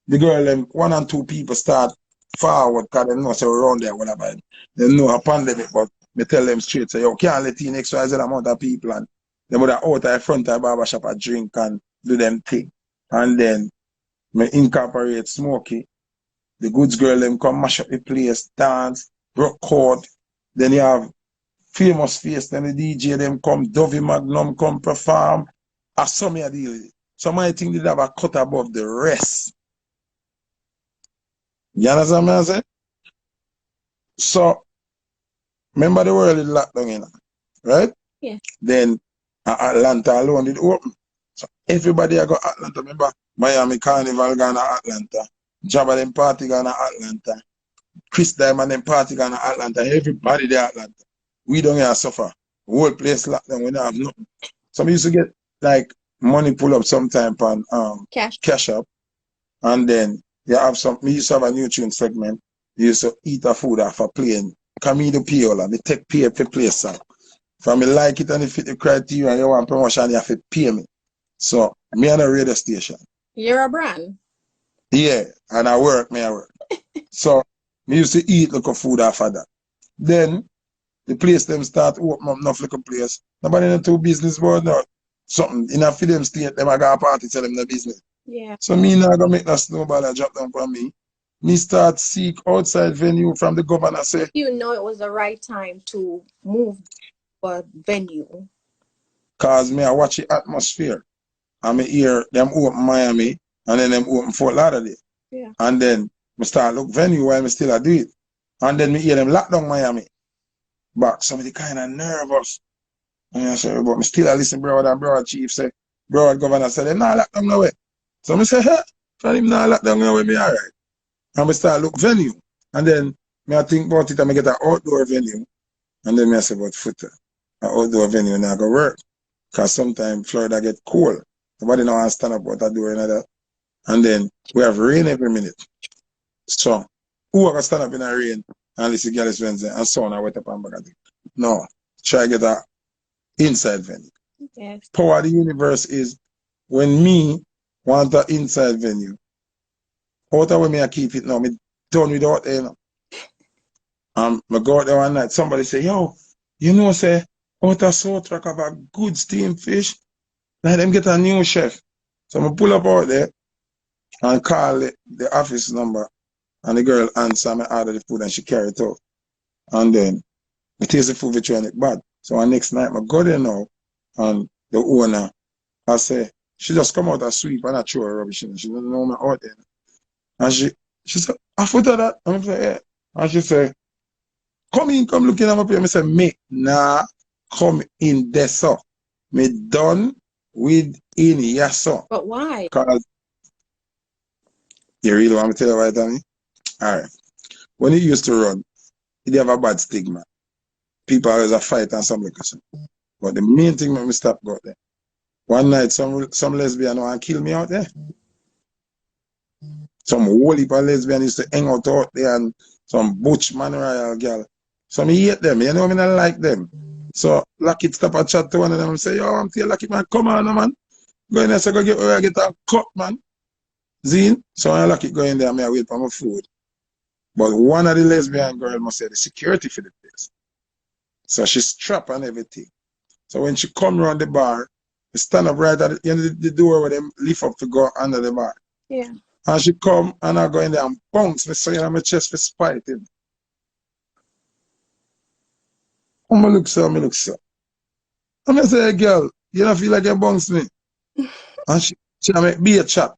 the girl them 1 and 2 people start forward because they know so around there whatever. They know a pandemic, but me tell them straight, say, you can't let in XYZ amount of people and they would have out in front of the barber shop a drink and do them thing. And then me incorporate Smokey. The goods girl them come mash up the place, dance, rock out, Then you have famous face, then the DJ them come, Dovey Magnum come perform. I saw me a deal with it. Some I think they have a cut above the rest. You understand what I'm saying? So remember the world is locked down, you know, right? Yeah. Then Atlanta alone did open. So everybody I go Atlanta. Remember Miami Carnival gone to Atlanta. Jabba them party gone to Atlanta. Chris Diamond them party gone to Atlanta. Everybody there Atlanta. We don't here suffer. The whole place locked down. We don't have nothing. So we used to get like money pull up sometime on cash up. And then you have some, me used to have a nutrient segment. You used to eat a food off a plane. Come me the payola. Me take pay for place song. If me like it and it fit the criteria and you want promotion, you have to pay me. So me on a radio station. You're a brand. Yeah, and I work. So me used to eat like a food after that. Then the place them start open up enough like a place. Nobody in two business board now. Something in a film state, them I got a party tell them the business. Yeah. So me not gonna make that snowball that drop down for me. Me start seek outside venue from the governor say. You know it was the right time to move for venue. Cause me I watch the atmosphere. And me hear them open Miami and then them open Fort Lauderdale. Yeah. And then me start look venue while me still a do it. And then me hear them lock down Miami. But somebody kinda nervous. And I say, but me still a listen, bro, and bro chief say, bro governor said they not lock down no way. So me say, hey, for him not lock down no way, me alright. And we start look venue. And then me I think about it and me get an outdoor venue. And then me I say about Foota. An outdoor venue now go work. Cause sometimes Florida get cold. Nobody know how to stand up out the door and that. And then we have rain every minute. So who are stand up in the rain and listen to Gallus Wednesday and so on and wet up and back at it? No. Try get a inside venue. Yes. Power of the universe is when me want an inside venue. Out of when me I keep it now, me done without there, you know. I go out there one night, somebody say, yo, you know, say, out of South Rock have a good steamed fish. Let them get a new chef. So I pull up out there and call the office number. And the girl answer me order the food and she carry it out. And then we taste the food which one it bad. So the next night I go there now and the owner, I say, she just come out and sweep and I throw her rubbish in. She doesn't know me out there. And she said, I foot of that. And I say, yeah. And she said, come in, come look in at my place. I say, me, nah, come in there, so. Me done with in yes, so. But why? Because you really want me to tell you why, Danny? Alright. When it used to run, it have a bad stigma. People always a fight and something like that. But the main thing when we stop got there. One night some lesbian want to kill me out there. Some whole heap of lesbian used to hang out there and some butch man royal girl. So me hate them, you know me not like them. So Lucky stop and chat to one of them and say, yo, I'm telling Lucky man, come on man. Go in there, so go get where I get a cut, man. Zine. So I Lucky go in there and I wait for my food. But one of the lesbian girl must say the security for the place. So she strap and everything. So when she come around the bar, she stand up right at the end of the door where them lift up to go under the bar. Yeah. And she come and I go in there and bounce me saying on my chest for spite him. Oh, me look so. And I say, hey, girl, you don't feel like you bounce me? And she make be a chat.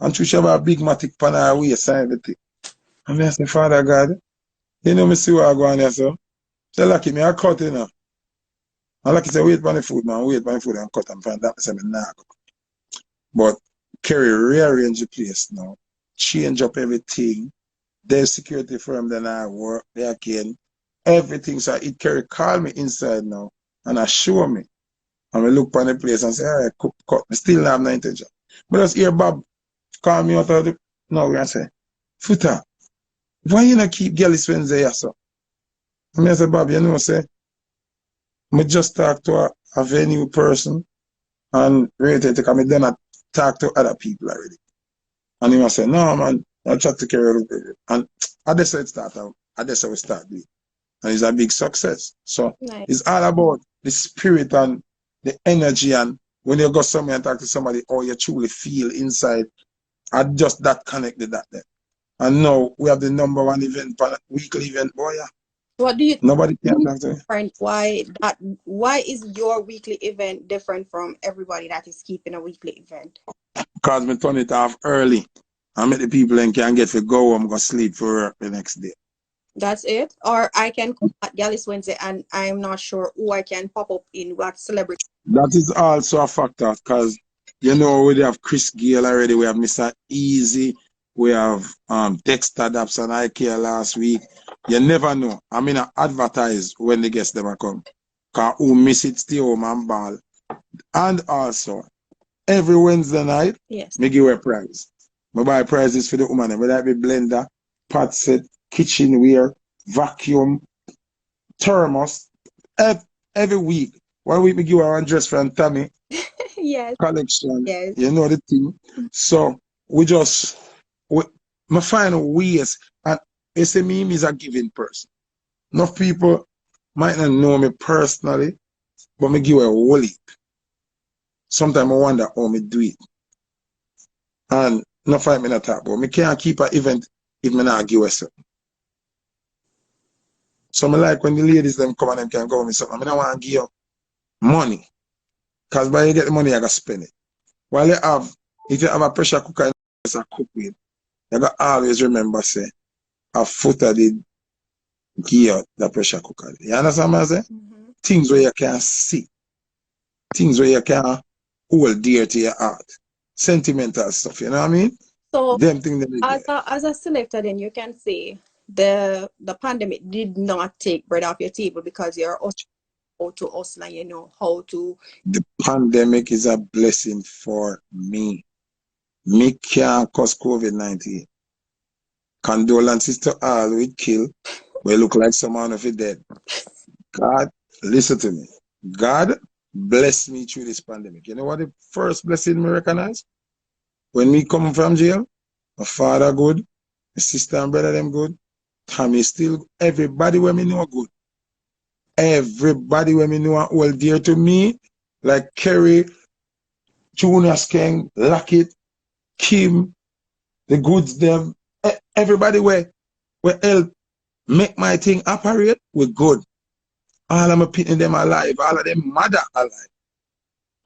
And she have a big matic pan her waist and everything. And I say, Father God, you know me see what I go on there, so. Say, Lucky, me I cut, you know. And Lucky say, wait for the food, man, wait for the food and cut and find that. I say, me nah go. But Kerry rearrange the place now. Change up everything. There's security firm then I work there again. Everything. So it Kerry call me inside now and I show me. And we look on the place and say, all right, cut. I still have no intention. But just hear Bob call me out of the no, I say, Foota, why you not keep Gallus Wednesday here, so? And I say, Bob, you know, say, I just talk to a venue person and really take me then I talk to other people already. And he must say, no man, I'll try to carry it. And I just said start out. I just said we start doing. And it's a big success. So Nice. it's all about the spirit and the energy and when you go somewhere and talk to somebody how you truly feel inside. I just that connected that there. And now we have the #1 event, weekly event, boy. Yeah. What do you think Nobody can talk to me. different? Why is your weekly event different from everybody that is keeping a weekly event? Because me turn it off early. I make the people then can get to go. I'm gonna sleep for work the next day. That's it? Or I can come at Gallus Wednesday and I'm not sure who I can pop up in what celebrity. That is also a factor because you know we have Chris Gale already. We have Mr. Easy. We have Dexter Dabson IKEA last week. You never know. I mean, I advertise when the guests never come. Cause who miss it stay home and ball. And also every Wednesday night, Yes. me give a prize. Me buy prizes for the woman. Whether it be blender, pot set, kitchenware, vacuum, thermos. Every week. One week me give her one dress from Tammy Yes. collection. Yes. You know the thing. So we just me find ways, and you see me is a giving person. Enough people might not know me personally, but me give a whole heap. Sometimes I wonder how me do it. And not find me not talk, but me can't keep an event if me not give a something. So me like when the ladies them come and them can go with me something. I don't want to give you money. Because by you get the money, I gotta spend it. While if you have a pressure cooker and you cook with, you gotta always remember say a Foota did give the pressure cooker. You understand what I'm saying? Mm-hmm. Things where you can see. Things where you can hold dear to your heart. Sentimental stuff, you know what I mean? So Them things that they get. as a selector, then you can say the pandemic did not take bread off your table because you're also how to hustle and you know how to. The pandemic is a blessing for me. Me can't cause COVID-19. Condolences to all who it kill. We look like someone of it dead. God, listen to me. God bless me through this pandemic. You know what the first blessing me recognize? When me come from jail, my father good, my sister and brother them good, Tommy still, everybody when me know good. Everybody when me know and hold dear to me, like Kerry, Junior Skeng, Lockett, Kim, the goods them, everybody where help make my thing operate, we good. All of my people them alive, all of them mother alive,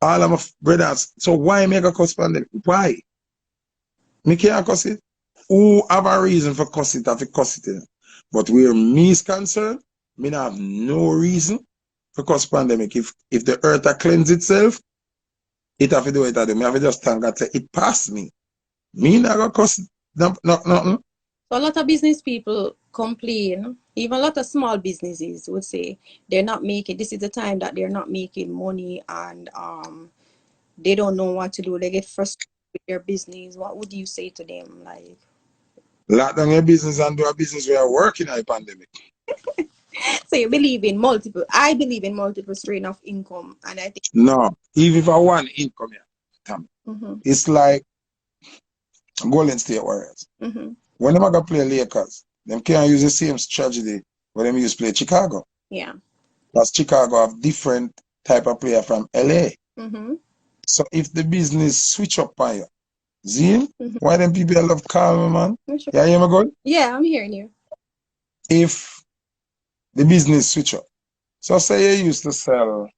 all of my brothers. So why make a cuss pandemic? Why? Me can't cuss it. Who have a reason for cuss it, have to cuss it. But where me is concerned, me not have no reason for cuss pandemic. If the earth a cleanse itself, it have to do it. Me have to just thank God say it passed me. Me not gonna cuss nothing. So a lot of business people complain, even a lot of small businesses would say they're not making, this is the time that they're not making money and they don't know what to do. They get frustrated with their business. What would you say to them? Like, Lock down your business and do a business where you work in a pandemic. so you believe in multiple, I believe in multiple stream of income and I think. No, even if I want income here, Tom, it's like Golden State Warriors. When them gonna play Lakers, them can't use the same strategy when them use play Chicago. Yeah. Because Chicago have different type of player from LA. So if the business switch up on you, Zine, why them people love call me, man? Sure. Yeah, hear me good? Yeah, I'm hearing you. If the business switch up. So say you used to sell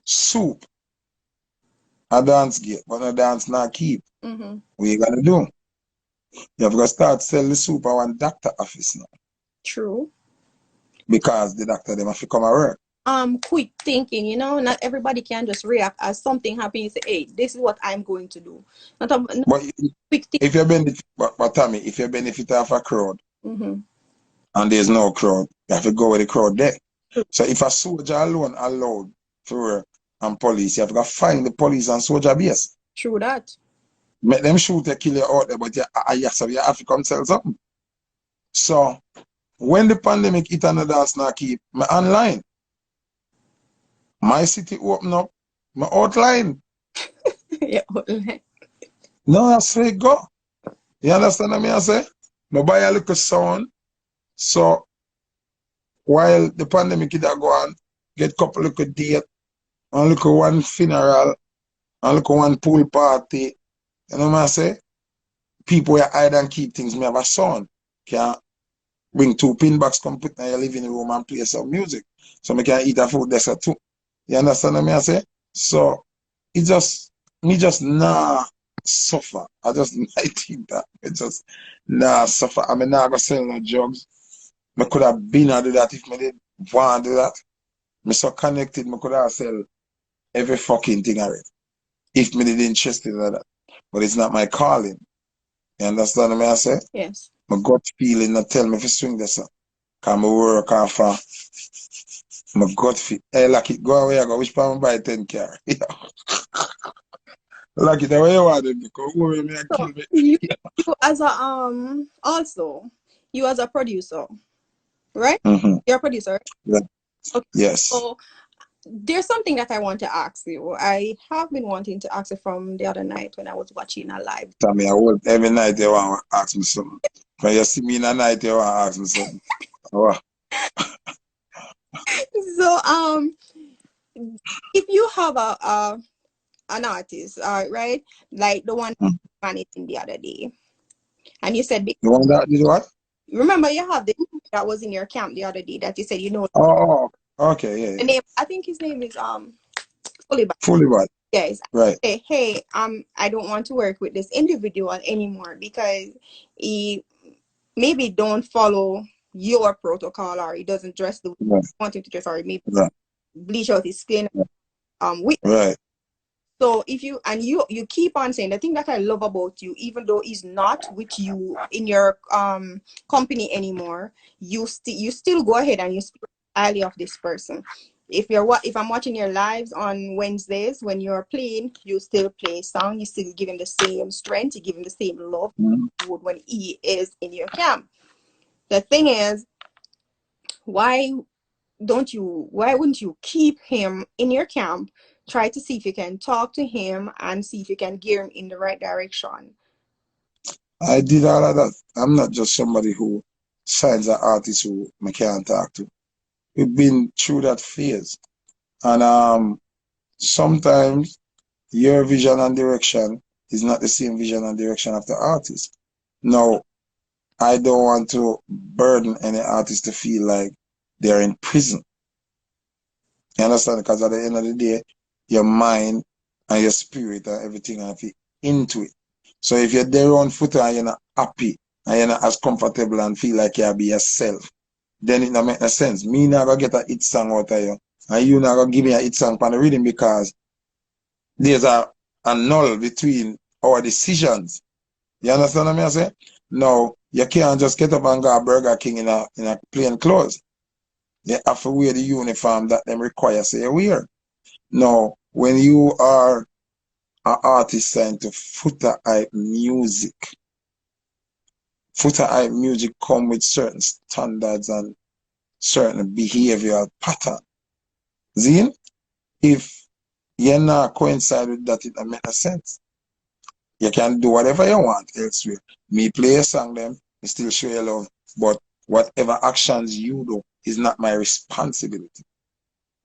soup a dance gate, but a dance not keep. What you gonna do? You have to start sell the soup at one doctor office now. True. Because the doctor them have to come and work. Quick thinking, you know, not everybody can just react as something happens and say, hey, this is what I'm going to do. Not but quick thinking. if you benefit, but Tommy, if you benefit off a crowd and there's no crowd, you have to go with the crowd there. So if a soldier alone allowed for and police, you have to go find the police and soldier base. True that. Make them shoot and kill you out there, but so you have to come sell something. So when the pandemic hit and the dance not keep, me online. My city open up, my outline. Yeah. No, I say go. You understand what I say? I buy a little sound. So while the pandemic is go on, get couple little date, and look one funeral, and look one pool party. You know what I say? People where hide and keep things, me have a son. Can bring 2 pin box, come put in your living room and play some music. So I can eat a food there too. You understand what I say? So it just me just nah suffer. I just I think that it just nah suffer. I mean nah go sell no drugs. I could have been and do that if I did want to do that. Me so connected, I could have sell every fucking thing already. If me did interested in that. But it's not my calling. You understand what I say? Yes. My gut feeling not tell me if I swing this up. Cause I work off my gut feel. Hey, Lucky, go away. I go. Which part I buy 10 car? Lucky, the way you want it, because worry me and So kill me. you as a also you as a producer, right? Mm-hmm. You're a producer. Yeah. Okay. Yes. So there's something that I want to ask you. I have been wanting to ask you from the other night when I was watching a live. Tell me, every night you want to ask me something. When you see me in a night, you want to ask me something. Oh, So if you have a an artist, right, like the one mm. managing the other day, and you said You want that? Did what? remember you have the that was in your camp the other day that you said Oh, okay, yeah, the yeah. name. I think his name is Oliver. Fully bad. Yes. Right. Say, hey, I don't want to work with this individual anymore because he maybe don't follow your protocol or he doesn't dress the way you Right. want him to dress or maybe Right. bleach out his skin. With Right. so if you and you keep on saying the thing that I love about you, even though he's not with you in your company anymore, you still go ahead and you speak highly of this person. If I'm watching your lives on Wednesdays when you're playing, you still play song, you still give him the same strength, you give him the same love Mm-hmm. you would when he is in your camp. The thing is, why why wouldn't you keep him in your camp, try to see if you can talk to him and see if you can gear him in the right direction? I did all of that. I'm not just somebody who signs an artist who I can't talk to. We've been through that phase. And sometimes your vision and direction is not the same vision and direction of the artist. Now, I don't want to burden any artist to feel like they're in prison. You understand? Because at the end of the day, your mind and your spirit and everything have to into it. So if you're there on foot and you're not happy and you're not as comfortable and feel like you'll be yourself, then it don't make no sense. Me not gonna get a hit song out of you, and you not gonna give me a hit song on the rhythm because there's a null between our decisions. You understand what I say? No, you can't just get up and go to Burger King in a plain clothes. You have to wear the uniform that them require say you wear. Now, when you are an artist signed to Foota Hype Music, Foota Hype Music come with certain standards and certain behavioral pattern. See? If you're not coincide with that, it don't make no sense. You can do whatever you want elsewhere. Me play a song them, me still show you love. But whatever actions you do is not my responsibility.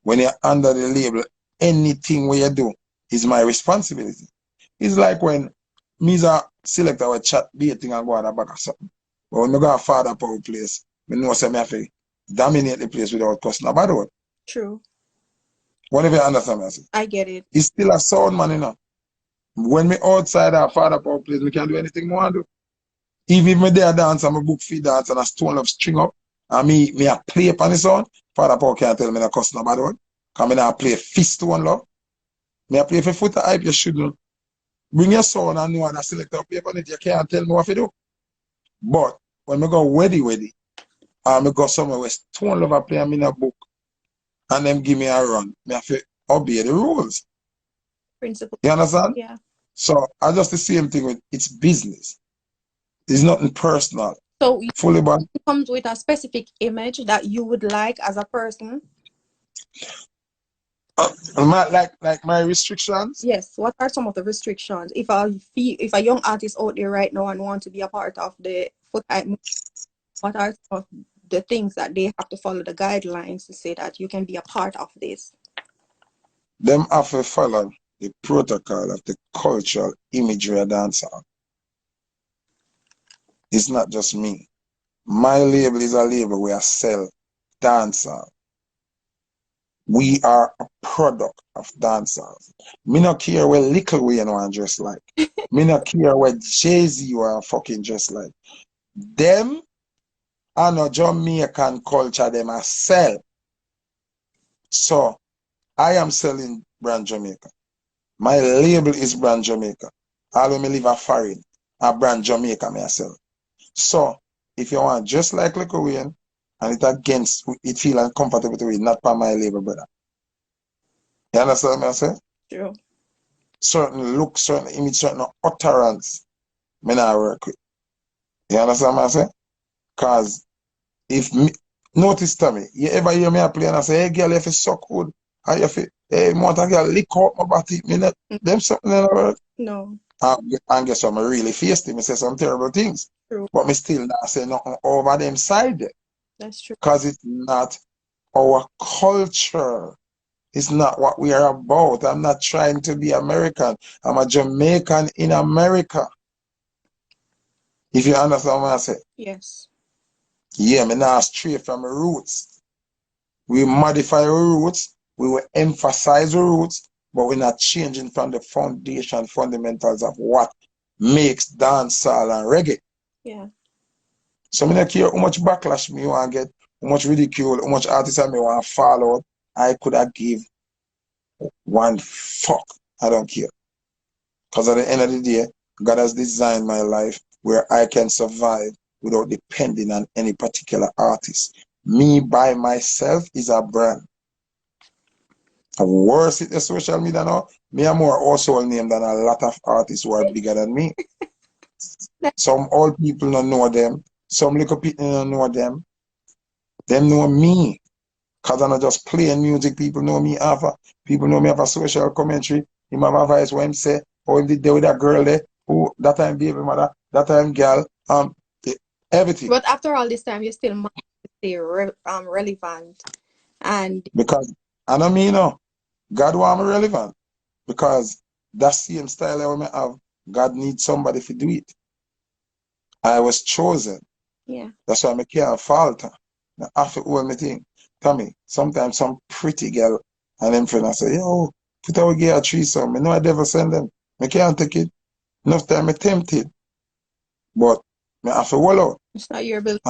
When you're under the label, anything what you do is my responsibility. It's like when me as a selector will chat baiting and go on the back of something. But when I go to Father Power place, I know say me have to dominate the place without cussing about it. True. Whatever you understand me, I say. I get it. It's still a sound man, you know. When me outside our Father Power place, me can do anything I want to do. Even if me there dance and me book feed dance and a stone up string up, and me a play upon the sound, Father Power can't tell me no cuss no bad word. Because me not play fist to one love. Me a play for Foota Hype, you shouldn't. Bring your sound and know and a select up play on it, you can't tell me what to do. But when me go weddy, and me go somewhere where stone lover play and me in a book, and them give me a run, me have to obey the rules. Principle. You understand? Yeah. So I just the same thing with it's business. It's nothing personal. So Fully bad. it comes with a specific image that you would like as a person. Like my restrictions. Yes. What are some of the restrictions? If a young artist out there right now and want to be a part of the Foot Hype, what are some of the things that they have to follow the guidelines to say that you can be a part of this? Them have to follow the protocol of the cultural imagery of dancehall. It's not just me. My label is a label where I sell dancehall. We are a product of dancehall. Me not care where Little Wayne want just like. Me not care where Jay-Z want fucking just like. Them and a Jamaican culture them I sell. So I am selling brand Jamaica. My label is brand Jamaica. Although me live a foreign, a brand Jamaica me I sell. So if you want just like Little Wayne and it against it feel uncomfortable to it, not for my label, brother. You understand what I say? True. Certain look, certain image, certain utterance, me not work with. You understand what I say? Cause if me, notice to me, you ever hear me a play and I say, hey girl, if you suck good, and if you, hey, want a girl lick out my body, me not, them something in the world. No. And guess what, I really faced him, I say some terrible things. True. But me still not say nothing over them side there. That's true. Cause it's not our culture. It's not what we are about. I'm not trying to be American. I'm a Jamaican in America. If you understand what I say. Yes. Yeah, me not stray from my roots. We modify our roots. We will emphasize our roots, but we're not changing from the foundation, fundamentals of what makes dancehall and reggae. Yeah. So I don't care how much backlash me want to get, how much ridicule, how much artists I may want to follow. I could have give one fuck. I don't care. Because at the end of the day, God has designed my life where I can survive without depending on any particular artist. Me by myself is a brand. Worse it the social media now, me are more household name than a lot of artists who are bigger than me. Some old people don't know them. Some little people don't know them. Them know me. Because I'm not just playing music, people know me after. People know me after social commentary. Him have a voice when him say, oh, him did there with that girl there, who that time baby mother, that time girl, everything. But after all this time, you still managed to stay relevant. And Because I don't mean no, God want me relevant. Because that same style I want me have, God needs somebody to do it. I was chosen. yeah. That's why I can't falter. I have to hold me thing. Tell me, sometimes some pretty girl and them friend I say, yo, put our gear a threesome. I know I never send them. I can't take it. Enough time I tempted. But I have to hold out. It's not your belief.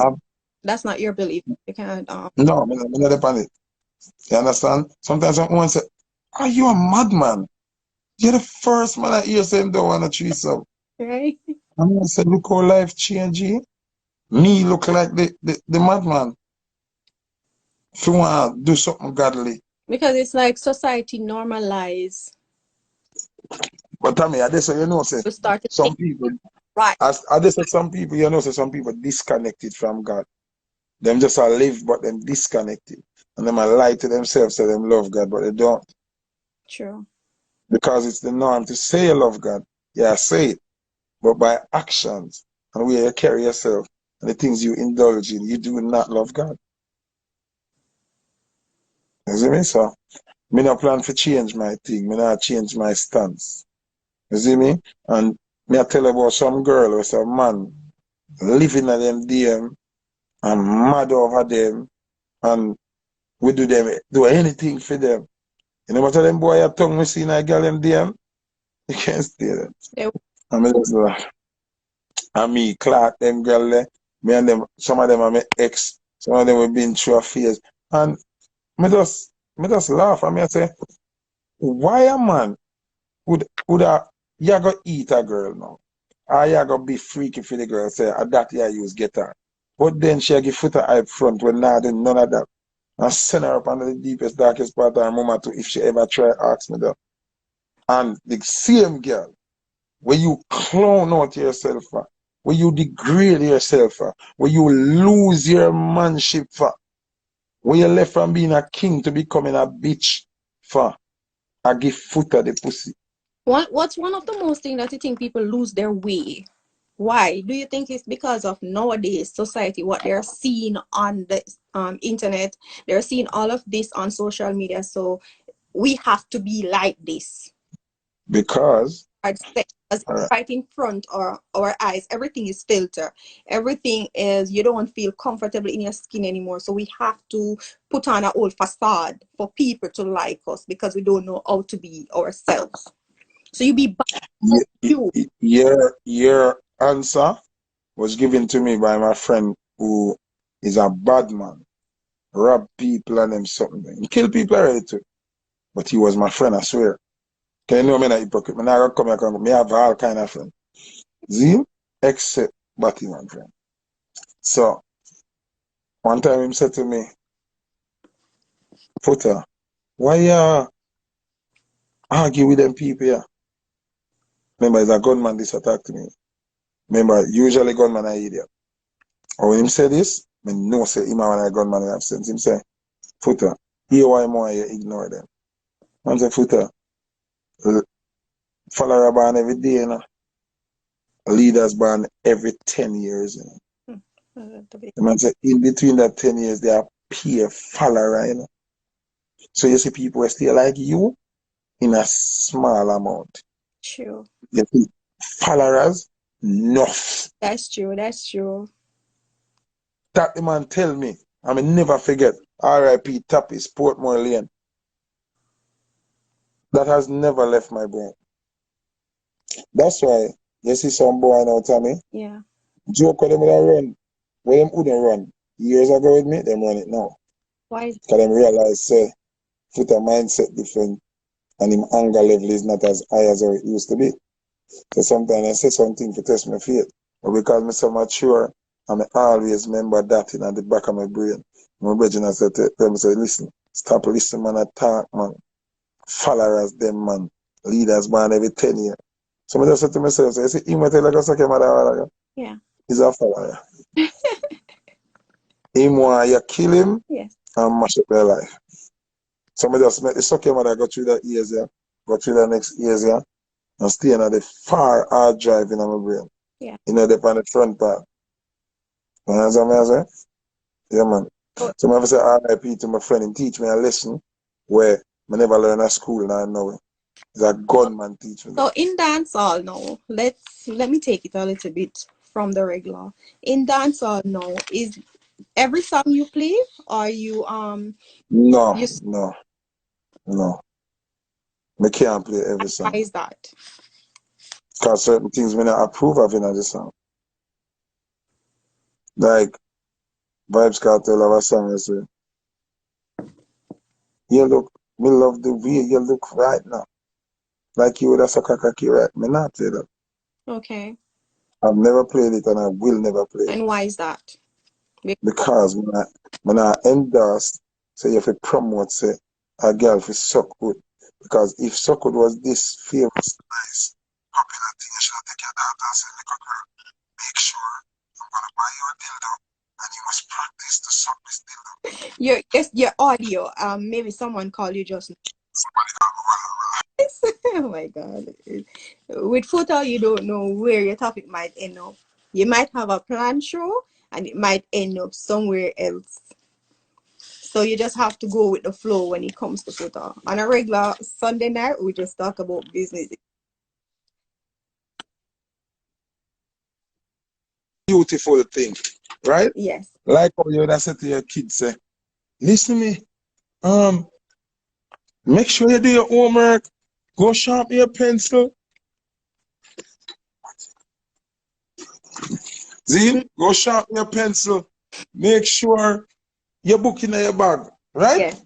That's not your belief. You can't No, I'm not depend it. You understand? Sometimes someone say, are you a madman? You're the first man I hear saying don't want a threesome. right? And I said, look how life changing. Me look like the madman. If you want to do something godly. Because it's like society normalize But tell me, I just say, you know, say, to start to some think people, right. as I just say, some people, you know, say, some people disconnected from God. Them just a live, but them disconnected. And them a lie to themselves, say them love God, but they don't. True. Because it's the norm to say you love God. Yeah, say it. But by actions and where you carry yourself and the things you indulge in, you do not love God. You see me? So, me not plan to change my thing. Me not change my stance. You see me? And me I tell about some girl or some man living at them DM and mad over them and we do anything for them. You know what them boy a tongue me see in a girl them DM? You can't stay there. They, I mean just laugh. And me Clark them girl there, me and them some of them are my ex, some of them have been through a phase. And me just laugh and me I say, why a man would you go eat a girl now? Or you go be freaky for the girl say that you use get her. But then she give foot up front when not doing none of that. And send her up under the deepest, darkest part of her mama too if she ever try ask me that. And the same girl, where you clown out yourself for, where you degrade yourself for, where you lose your manship for, where you left from being a king to becoming a bitch for, I give foot at the pussy. what's one of the most thing that you think people lose their way? Why? Do you think it's because of nowadays society, what they're seeing on the internet? They're seeing all of this on social media, so we have to be like this. Because I'd say, because uh, right in front or our eyes, everything is filter. Everything is, you don't feel comfortable in your skin anymore. So we have to put on a old facade for people to like us because we don't know how to be ourselves. So you be back you. your answer was given to me by my friend who is a bad man, rob people and them something. He kill people already too. But he was my friend, I swear. Can you know me not hypocrite? Me not gonna come here, come. Me have all kind of friends. Zeal, except Batman friend. So one time him said to me, Foota, why you argue with them people here? Remember, it's a gunman this attacked me. Remember, usually gunman are idiot. Or when him say this, me know say him and a gunman have sense. Him say, Foota, here why more you ignore them. Man say, Foota, follower born every day, you know. Leaders born every 10 years, you know. The man say, in between that 10 years, they are peer follower, you know. So you see people are still like you in a small amount. True. You see followers, enough. That's true. That's true. That the man tell me. I mean, never forget. R.I.P. Tappy, Portmore Lane. That has never left my brain. That's why you see some boy now, Tommy. Yeah. Joke with them would run. Where them wouldn't run years ago with me, them run it now. Why is Because them realize, say, Foota mindset different and him anger level is not as high as it used to be. So sometimes I say something to test my faith. But because I'm so mature, I always remember that in the back of my brain. My brother said to them, say, listen, stop listening, man, attack, man. Followers, them, man. Leaders, man, every 10 years. So I just said to myself, so I say, him, I tell like, okay, man, yeah. he's a follower. Him, want you kill him Yes. and mash up their life. So I just, it's okay, man, I go through that years, yeah. Go through that next years, yeah. And stay on the far hard drive in my brain. Yeah. You know, the on the front part. You know what I'm saying? Yeah, man. So, So I say RIP to my friend and teach me a lesson where I never learn at school and I know it. It's a gunman teach me that. so in dancehall now, let me take it a little bit from the regular. In dancehall now, is every song you play or No, you no, no. I can't play every song. is that? Because certain things me not approve of in the song. Like Vibes Cartel of a song I say, you look, me love the way you look right now. Like you would have suck a cocky right. Me not say that. Okay. I've never played it and I will never play it. And why is that? Because when I endorse, say you have to promote, say a girl for suck good. Because if suck good was this famous, nice, popular thing, you should take your daughter and say, little girl, make sure I'm gonna buy you a dildo and you must practice to suck this dildo. Your audio. Maybe someone called you just. Somebody got me well. Oh my God. With Foota, you don't know where your topic might end up. You might have a planned show and it might end up somewhere else. So you just have to go with the flow when it comes to Foota. On a regular Sunday night, we just talk about business. Beautiful thing, right? Yes. Like how you would say to your kids, say, listen to me, make sure you do your homework, go sharpen your pencil. Zine, go sharpen your pencil. Make sure your book in your bag, right? Yes.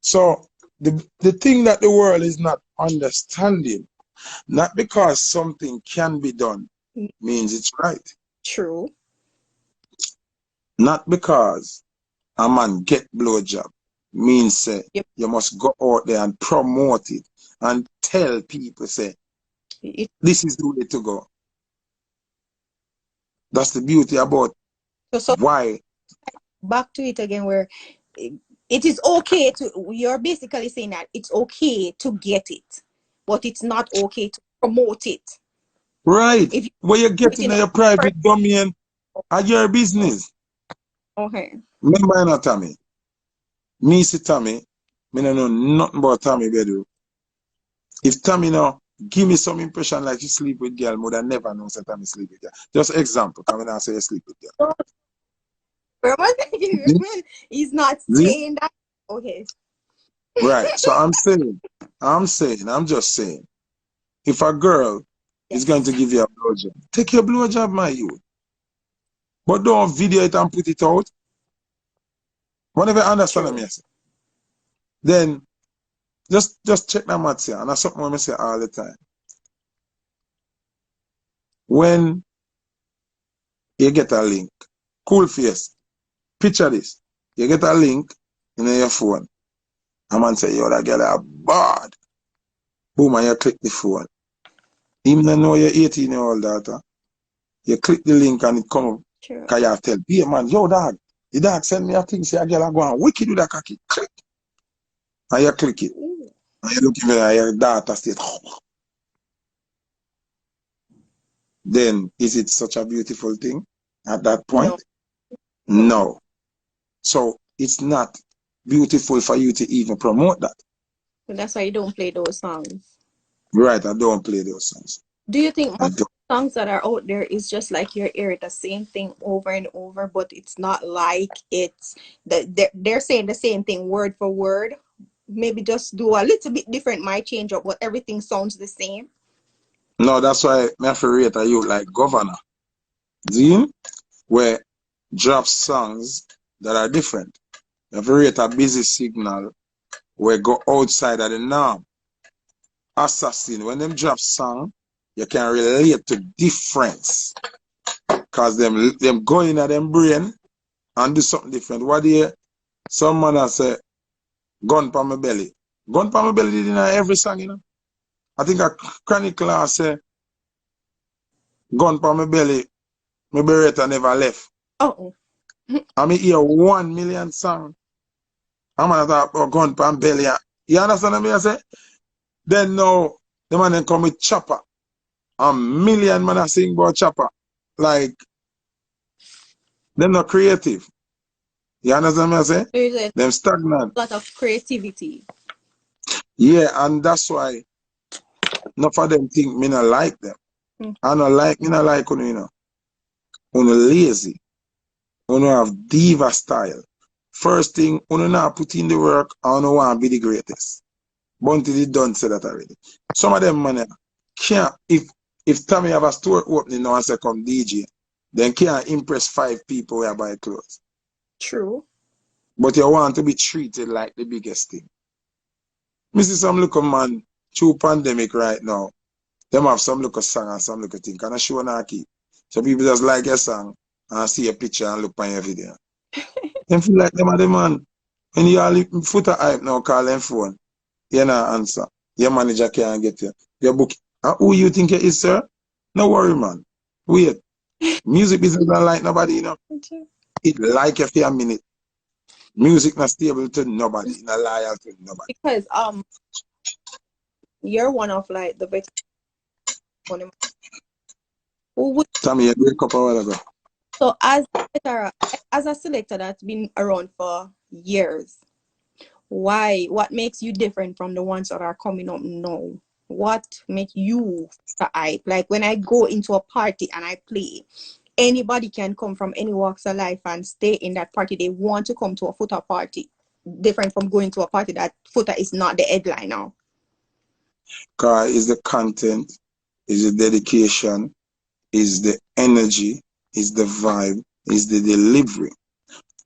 So the thing that the world is not understanding, not because something can be done, means it's right. True. Not because a man get blowjob, means say Yep. you must go out there and promote it and tell people say this is the way to go. That's the beauty about So why. back to it again where it is okay to, you're basically saying that it's okay to get it, but it's not okay to promote it. Right. If you Where you put get it in in your private domain at your business. okay. Remember not Tommy. Me see Tommy, me don't know nothing about Tommy Bedu. If Tommy now give me some impression like you sleep with girl, would I never know that Tommy sleep with girl. Just example, come and say you sleep with girl. He's not See? saying that. Okay. Right. So I'm just saying, if a girl is going to Yes. give you a blowjob, take your blowjob, my youth. But don't video it and put it out. Whenever you understand me, True. then just check that maths here. And that's something I say all the time. When you get a link, cool face, picture this. You get a link in your phone. A man say, yo, that girl are bad. Boom, and you click the phone. Even though know you're 18-year-old daughter, you click the link and it come up. True. Because you have to tell, be a man, yo, dog, the dog send me a thing, say a girl are going wicked with that cocky. Click. And you click it. Ooh. And you look at your daughter state. Then, is it such a beautiful thing at that point? No. So, it's not beautiful for you to even promote that. So that's why you don't play those songs. Right, I don't play those songs. Do you think I most don't. songs that are out there is just like you're hearing the same thing over and over, but it's not like it's that they're saying the same thing word for word? Maybe just do a little bit different, might change up, but everything sounds the same. No, that's why I have to rate a youth like Governor. See? Where drop songs that are different. You have to rate a Busy Signal where go outside of the norm. Assassin, when them drop song, you can relate to difference. Cause them go in at them brain and do something different. What do you some man that say gun pa my belly? Gun pa my belly did in every song, you know. I think a chronicler say gun pa my belly, my beretta never left. Oh, I mean hear 1 million song. I'm gonna talk about gun pa my belly. You understand what I say? Then now the man then come with chopper. A million man are sing about chopper. Like them not creative. You understand what I say? there's a Them stagnant. lot of creativity. Yeah, and that's why enough of them think me not like them. Mm. Me not like you know. Uno lazy. Uno have diva style. First thing, uno not put in the work and uno want to be the greatest. Bunty did done say that already. Some of them man can't if Tommy have a store opening now and say come DJ, then can't impress 5 people who buy clothes. True. But you want to be treated like the biggest thing. Me see some look man through pandemic right now. Them have some look song and some look thing. Can I show na keep? So people just like your song and see a picture and look on your video. Them feel like them are the man. When you all Foota hype now call them phone. You not answer. Your manager can't get you. Your book. Who you think you is, sir? No worry, man. Wait. Music business don't like nobody, you know. It like you for a minute. Music not stable to nobody, not loyal to nobody. Because you're one of like the veteran. Who would Tommy, you break up a while ago. so as a selector that's been around for years, why what makes you different from the ones that are coming up now? What makes you the hype? Like when I go into a party and I play, anybody can come from any walks of life and stay in that party. They want to come to a Foota party. Different from going to a party that Foota is not the headliner. Because it's the content, is the dedication, is the energy, is the vibe, is the delivery.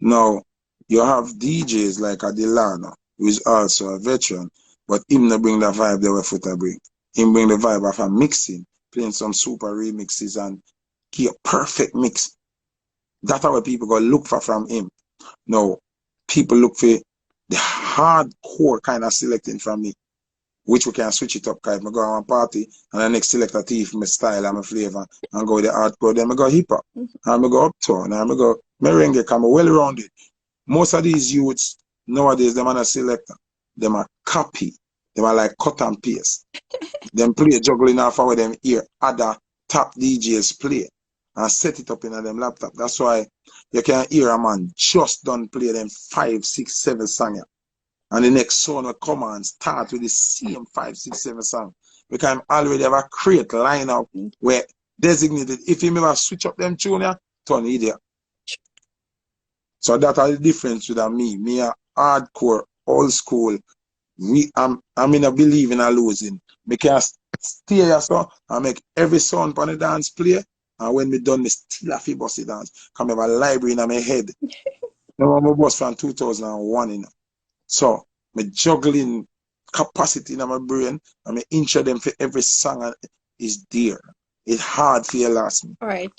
Now, you have DJs like Adelano, who is also a veteran, but him not bring the vibe the way Foota bring. Him bring the vibe of a mixing, playing some super remixes and get a perfect mix. That's how people go look for from him. Now, people look for the hardcore kind of selecting from me, which we can switch it up. Because if I go on a party and the next select a thief, my style and my flavor, and go with the hardcore, then I go hip hop, and I go uptown, and I go merengue, because I'm well rounded. Most of these youths nowadays, them are not selector. Them are copy. Them are like cut and paste. Them play juggling off of them hear other top DJs play and set it up in them laptop. That's why you can hear a man just done play them 5, 6, 7 songs. And the next song will come and start with the same 5, 6, 7 song. Because I'm already have a create lineup where designated, if you ever switch up them tune, turn idiot. So that are the difference with me. Me a hardcore, old school. I'm in a believe in a losing. Me can stay here so and make every song on the dance play. And when me done, me still have to bust the dance. Come have a library in my head. I'm a boss from 2001, you know. So my juggling capacity in my brain and me intro them for every song and is there. It's hard for you last me. Right.